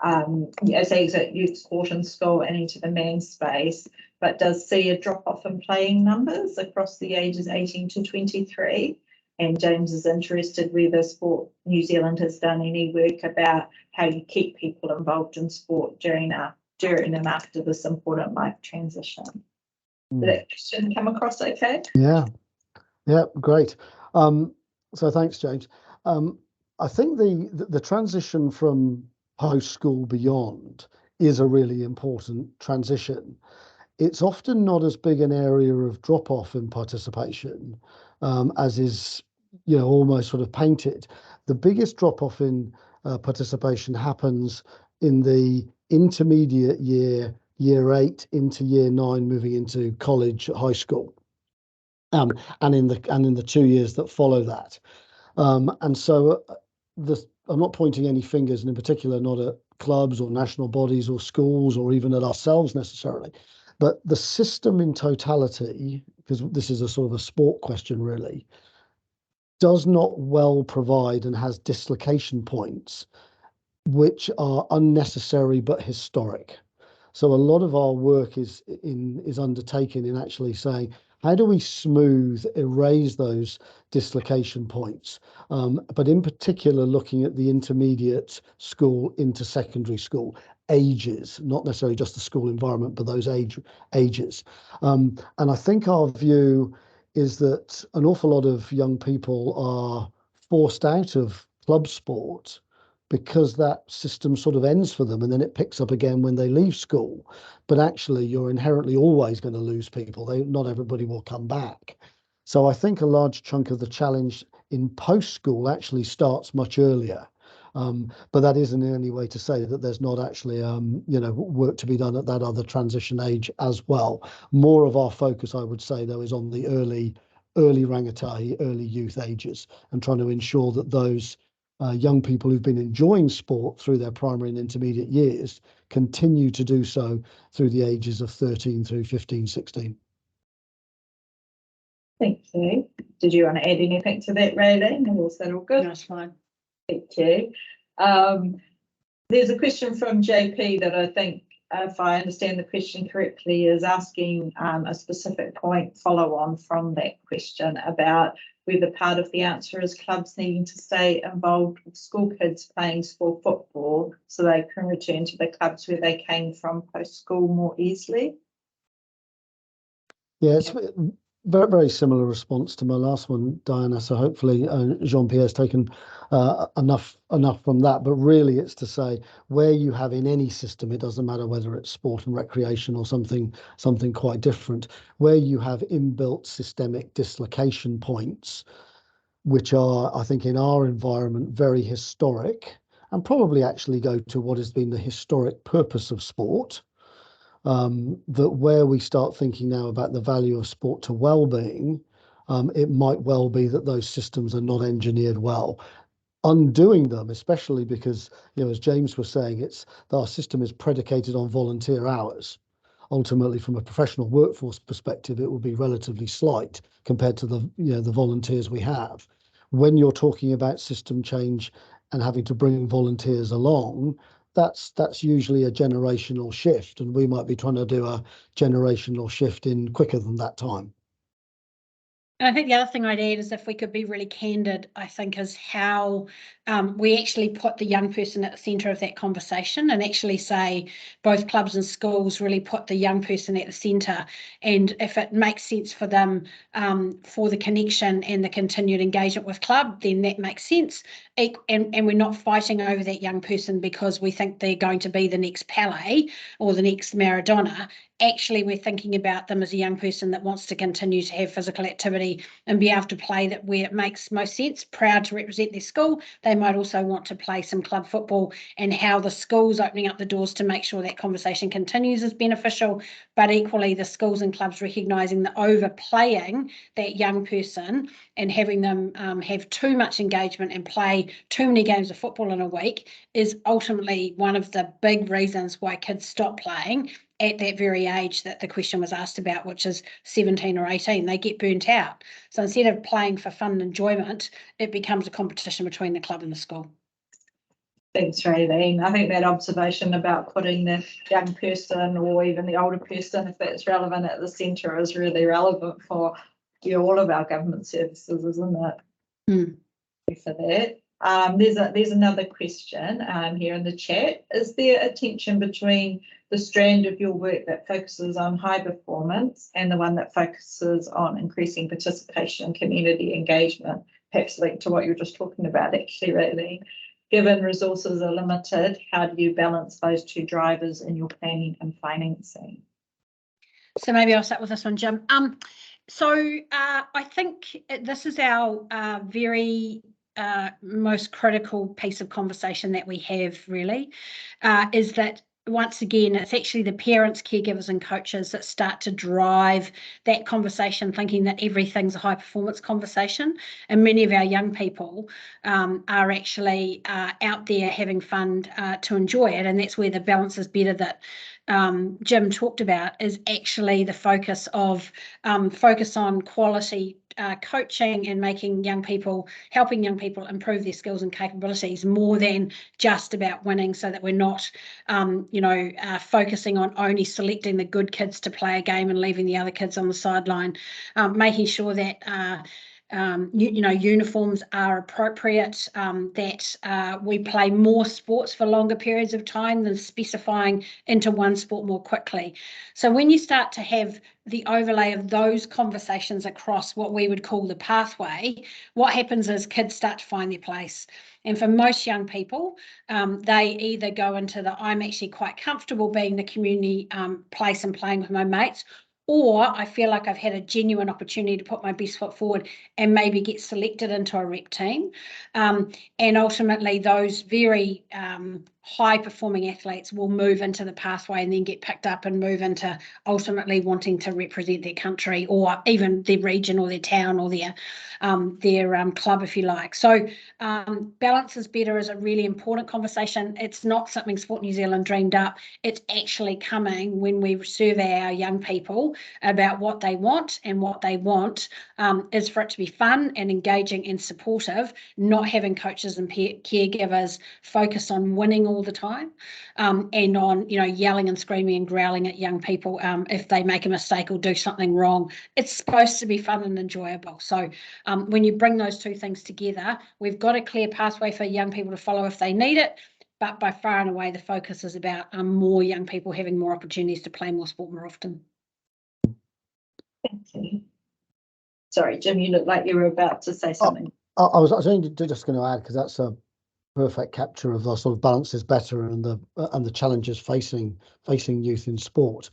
As they exit youth sport and school and into the man space, but does see a drop off in playing numbers across the ages 18 to 23. And James is interested whether Sport New Zealand has done any work about how you keep people involved in sport during and after this important life transition. Did that question come across okay? Yeah, great. So thanks, James. I think the transition from post-school beyond is a really important transition. It's often not as big an area of drop-off in participation as is, almost sort of painted. The biggest drop-off in participation happens in the intermediate year 8 into year 9, moving into college, high school, and in the 2 years that follow that. And so I'm not pointing any fingers, and in particular not at clubs or national bodies or schools or even at ourselves necessarily, but the system in totality, because this is a sort of a sport question really, does not well provide and has dislocation points which are unnecessary but historic. So a lot of our work is undertaken in actually saying, how do we erase those dislocation points? But in particular, looking at the intermediate school into secondary school ages, not necessarily just the school environment, but those ages. And I think our view is that an awful lot of young people are forced out of club sport because that system sort of ends for them and then it picks up again when they leave school. But actually, you're inherently always going to lose people. Not everybody will come back. So I think a large chunk of the challenge in post-school actually starts much earlier. But that isn't in any way to say that there's not actually, work to be done at that other transition age as well. More of our focus, I would say, though, is on the early rangatahi, early youth ages, and trying to ensure that those young people who've been enjoying sport through their primary and intermediate years continue to do so through the ages of 13 through 15, 16. Thank you. Did you want to add anything to that, Raelene? Or was that all good? That's fine. Thank you. There's a question from JP that I think, if I understand the question correctly, is asking a specific point follow on from that question about whether part of the answer is clubs needing to stay involved with school kids playing school football so they can return to the clubs where they came from post-school more easily. Yeah, it's very, very similar response to my last one, Diana. So hopefully Jean-Pierre's taken enough from that. But really, it's to say where you have in any system, it doesn't matter whether it's sport and recreation or something quite different, where you have inbuilt systemic dislocation points, which are, I think, in our environment, very historic and probably actually go to what has been the historic purpose of sport. That where we start thinking now about the value of sport to well-being, it might well be that those systems are not engineered well. Undoing them, especially because, as James was saying, our system is predicated on volunteer hours. Ultimately, from a professional workforce perspective, it will be relatively slight compared to the volunteers we have. When you're talking about system change and having to bring volunteers along, that's usually a generational shift, and we might be trying to do a generational shift in quicker than that time. And I think the other thing I'd add is, if we could be really candid, I think, is how we actually put the young person at the centre of that conversation and actually say both clubs and schools really put the young person at the centre. And if it makes sense for them for the connection and the continued engagement with club, then that makes sense. and we're not fighting over that young person because we think they're going to be the next Pele or the next Maradona. Actually, we're thinking about them as a young person that wants to continue to have physical activity and be able to play that where it makes most sense, proud to represent their school. They might also want to play some club football, and how the school's opening up the doors to make sure that conversation continues is beneficial, but equally the schools and clubs recognising that overplaying that young person and having them have too much engagement and play too many games of football in a week is ultimately one of the big reasons why kids stop playing at that very age that the question was asked about, which is 17 or 18. They get burnt out. So instead of playing for fun and enjoyment, it becomes a competition between the club and the school. Thanks, Raelene. I think that observation about putting the young person or even the older person, if that's relevant, at the centre is really relevant for all of our government services, isn't it? Mm. For that. There's another question here in the chat. Is there a tension between the strand of your work that focuses on high performance and the one that focuses on increasing participation and community engagement, perhaps linked to what you were just talking about, actually, Raelene? Given resources are limited, how do you balance those two drivers in your planning and financing? So maybe I'll start with this one, Jim. I think this is our very most critical piece of conversation that we have, really, is that once again, it's actually the parents, caregivers and coaches that start to drive that conversation, thinking that everything's a high performance conversation. And many of our young people are actually out there having fun to enjoy it. And that's where the balance is better that Jim talked about, is actually the focus on quality coaching and helping young people improve their skills and capabilities, more than just about winning, so that we're not focusing on only selecting the good kids to play a game and leaving the other kids on the sideline, making sure that uniforms are appropriate, that we play more sports for longer periods of time than specifying into one sport more quickly. So when you start to have the overlay of those conversations across what we would call the pathway, what happens is kids start to find their place. And for most young people, they either go into the I'm actually quite comfortable being the community place and playing with my mates, or I feel like I've had a genuine opportunity to put my best foot forward and maybe get selected into a rep team. And ultimately, those very high-performing athletes will move into the pathway and then get picked up and move into ultimately wanting to represent their country or even their region or their town or their club, if you like. So balance is better is a really important conversation. It's not something Sport New Zealand dreamed up. It's actually coming when we survey our young people about what they want, and what they want is for it to be fun and engaging and supportive, not having coaches and caregivers focus on winning all the time, and on yelling and screaming and growling at young people if they make a mistake or do something wrong. It's supposed to be fun and enjoyable. So when you bring those two things together, we've got a clear pathway for young people to follow if they need it, but by far and away the focus is about more young people having more opportunities to play more sport more often. Thank you. Sorry, Jim, you look like you were about to say something. I was only just going to add, because that's a perfect capture of the sort of balance is better and the challenges facing youth in sport.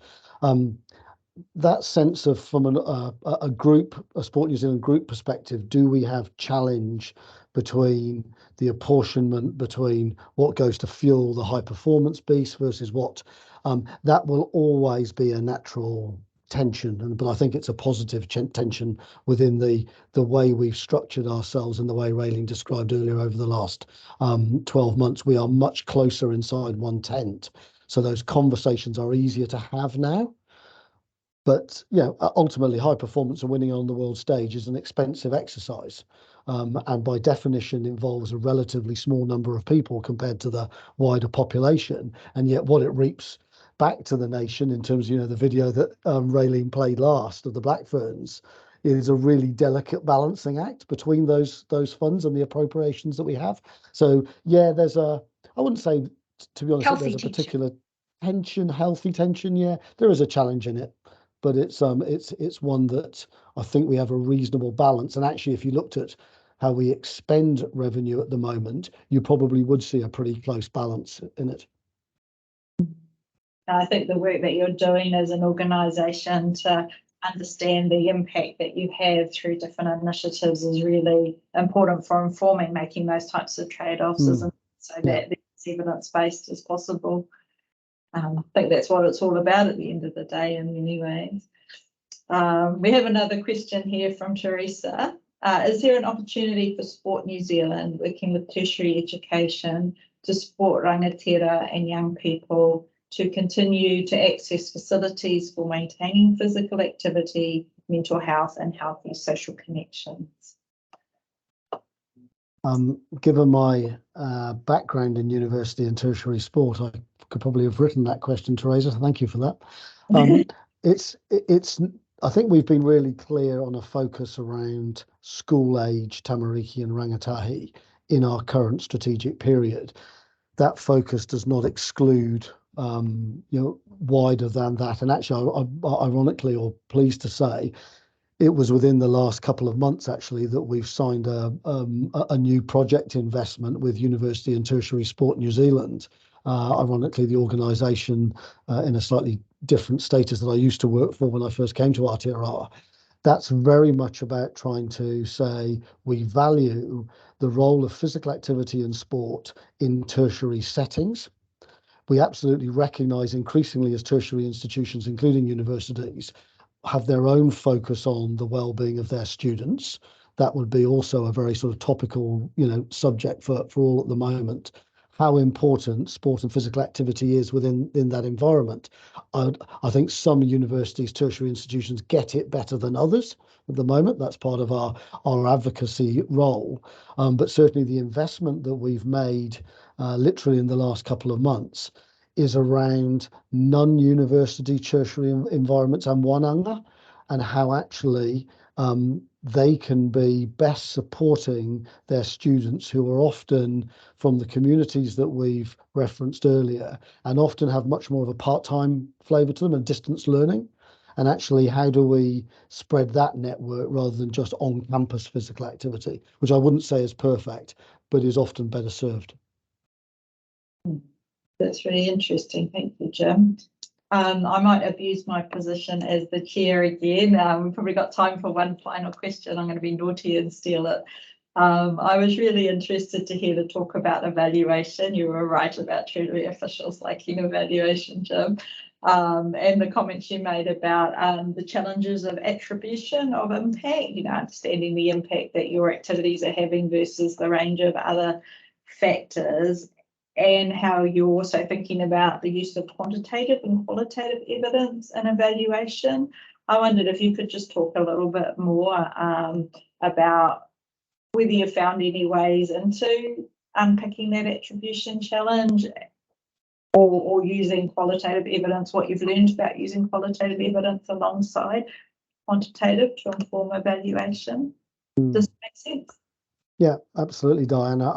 That sense of, from a Sport New Zealand group perspective, do we have challenge between the apportionment between what goes to fuel the high performance beast versus what that will always be a natural tension, but I think it's a positive tension within the way we've structured ourselves and the way Raelene described earlier over the last 12 months. We are much closer inside one tent, so those conversations are easier to have now. But ultimately, high performance and winning on the world stage is an expensive exercise, and by definition involves a relatively small number of people compared to the wider population. And yet, what it reaps back to the nation in terms of the video that Raelene played last of the Black Ferns is a really delicate balancing act between those funds and the appropriations that we have. So there's I wouldn't say, to be honest, that there's a particular tension, healthy tension. There is a challenge in it, but it's one that I think we have a reasonable balance. And actually, if you looked at how we expend revenue at the moment, you probably would see a pretty close balance in it. I think the work that you're doing as an organisation to understand the impact that you have through different initiatives is really important for informing making those types of trade-offs, isn't it? So that it's evidence-based as possible. I think that's what it's all about at the end of the day in many ways. We have another question here from Teresa. Is there an opportunity for Sport New Zealand working with tertiary education to support rangatira and young people to continue to access facilities for maintaining physical activity, mental health and healthy social connections? Given my background in university and tertiary sport, I could probably have written that question, Teresa. Thank you for that. I think we've been really clear on a focus around school age tamariki and rangatahi in our current strategic period. That focus does not exclude wider than that. And actually, ironically, or pleased to say, it was within the last couple of months actually that we've signed a new project investment with University and Tertiary Sport New Zealand. Ironically, the organisation in a slightly different status that I used to work for when I first came to Aotearoa. That's very much about trying to say we value the role of physical activity and sport in tertiary settings. We absolutely recognise increasingly as tertiary institutions, including universities, have their own focus on the well-being of their students. That would be also a very sort of topical, subject for all at the moment. How important sport and physical activity is within that environment. I think some universities, tertiary institutions get it better than others at the moment. That's part of our advocacy role. But certainly the investment that we've made literally in the last couple of months is around non-university tertiary environments and wānanga, and how actually they can be best supporting their students who are often from the communities that we've referenced earlier and often have much more of a part-time flavour to them and distance learning. And actually, how do we spread that network rather than just on-campus physical activity, which I wouldn't say is perfect, but is often better served. That's really interesting. Thank you, Jim. I might abuse my position as the chair again. We've probably got time for one final question. I'm going to be naughty and steal it. I was really interested to hear the talk about evaluation. You were right about Treasury officials liking evaluation, Jim. And the comments you made about the challenges of attribution of impact, understanding the impact that your activities are having versus the range of other factors, and how you're also thinking about the use of quantitative and qualitative evidence and evaluation. I wondered if you could just talk a little bit more about whether you found any ways into unpicking that attribution challenge or using qualitative evidence, what you've learned about using qualitative evidence alongside quantitative to inform evaluation. Does that make sense? Yeah, absolutely, Diana.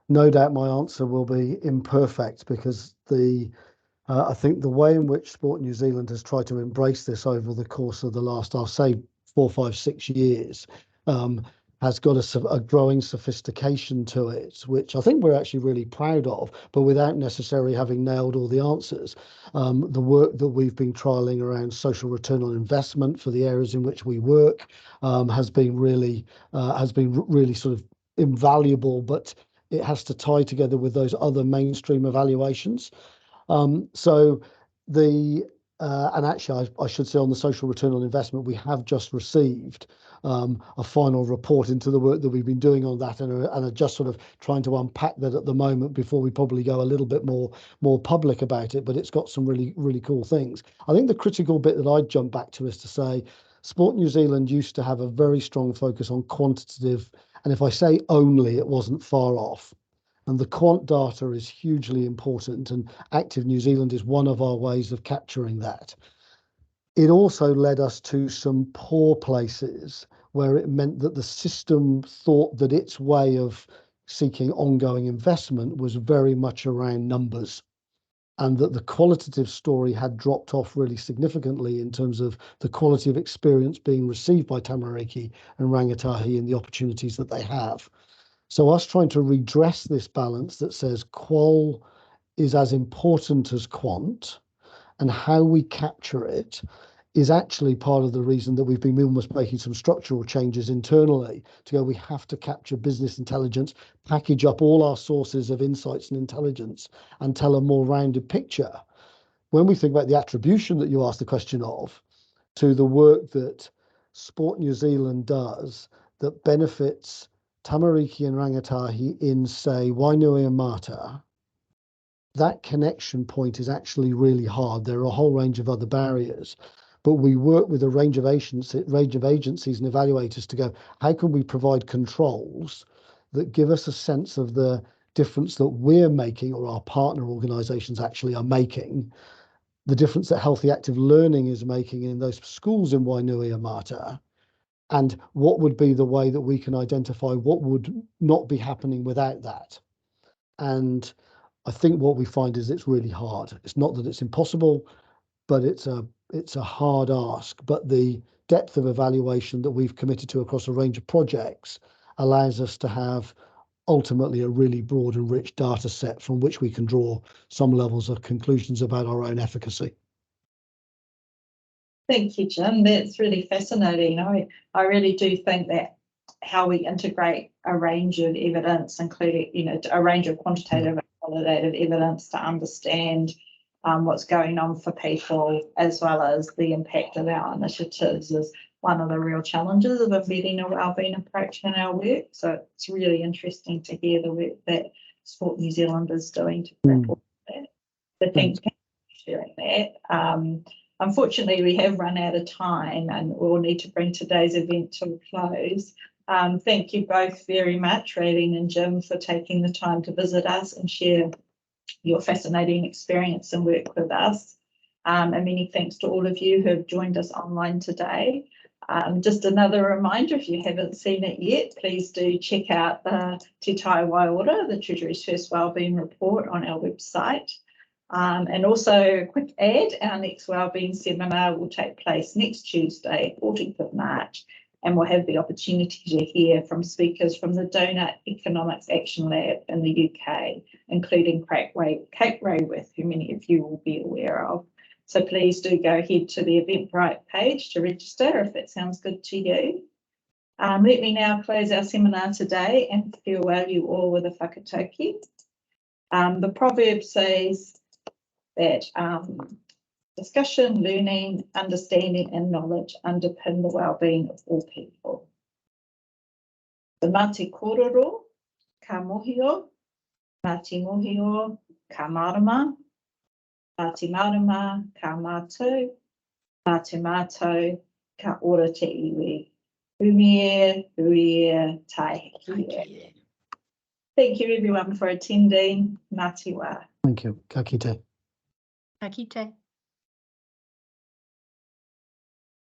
No doubt my answer will be imperfect because I think the way in which Sport New Zealand has tried to embrace this over the course of the last, I'll say 4, 5, 6 years, has got a growing sophistication to it, which I think we're actually really proud of, but without necessarily having nailed all the answers. The work that we've been trialling around social return on investment for the areas in which we work has been really sort of invaluable, but it has to tie together with those other mainstream evaluations. And actually, I should say on the social return on investment, we have just received a final report into the work that we've been doing on that, and are just sort of trying to unpack that at the moment before we probably go a little bit more public about it. But it's got some really, really cool things. I think the critical bit that I'd jump back to is to say Sport New Zealand used to have a very strong focus on quantitative, and if I say only, it wasn't far off. And the quant data is hugely important, and Active New Zealand is one of our ways of capturing that. It also led us to some poor places where it meant that the system thought that its way of seeking ongoing investment was very much around numbers. and that the qualitative story had dropped off really significantly in terms of the quality of experience being received by tamariki and rangatahi and the opportunities that they have. So us trying to redress this balance that says qual is as important as quant, and how we capture it is actually part of the reason that we've been almost making some structural changes internally to go, we have to capture business intelligence, package up all our sources of insights and intelligence, and tell a more rounded picture. When we think about the attribution that you asked the question of to the work that Sport New Zealand does that benefits tamariki and rangatahi in, say, Wainui and Mata, that connection point is actually really hard. There are a whole range of other barriers, but we work with a range of agencies and evaluators to go, how can we provide controls that give us a sense of the difference that we're making or our partner organisations actually are making, the difference that healthy active learning is making in those schools in Wainui and Mata, and what would be the way that we can identify what would not be happening without that. And I think what we find is it's really hard. It's not that it's impossible, but it's a hard ask. But the depth of evaluation that we've committed to across a range of projects allows us to have ultimately a really broad and rich data set from which we can draw some levels of conclusions about our own efficacy. Thank you, Jim. That's really fascinating. I really do think that how we integrate a range of evidence, including, a range of quantitative and qualitative evidence to understand what's going on for people, as well as the impact of our initiatives, is one of the real challenges of embedding a wellbeing approach in our work. So it's really interesting to hear the work that Sport New Zealand is doing to grapple with that. So thank you for sharing that. Unfortunately, we have run out of time and we'll need to bring today's event to a close. Thank you both very much, Raelene and Jim, for taking the time to visit us and share your fascinating experience and work with us. And many thanks to all of you who have joined us online today. Just another reminder, if you haven't seen it yet, please do check out the Te Tai Waiora, the Treasury's first wellbeing report, on our website. And also a quick ad, our next wellbeing seminar will take place next Tuesday, 14th of March, and we'll have the opportunity to hear from speakers from the Donor Economics Action Lab in the UK, including Kate Rayworth, who many of you will be aware of. So please do go ahead to the Eventbrite page to register if it sounds good to you. Let me now close our seminar today and farewell you all with a whakatauki. The proverb says that discussion, learning, understanding and knowledge underpin the wellbeing of all people. The Mate Kororo, ka mohio, Mate mohio, ka marama, Mate marama, ka mātou, Mate mātou, ka ora te iwi. Umie, uie, tai heke. Thank you everyone for attending. Ngā te wā. Thank you. Ka kite. Ka kite.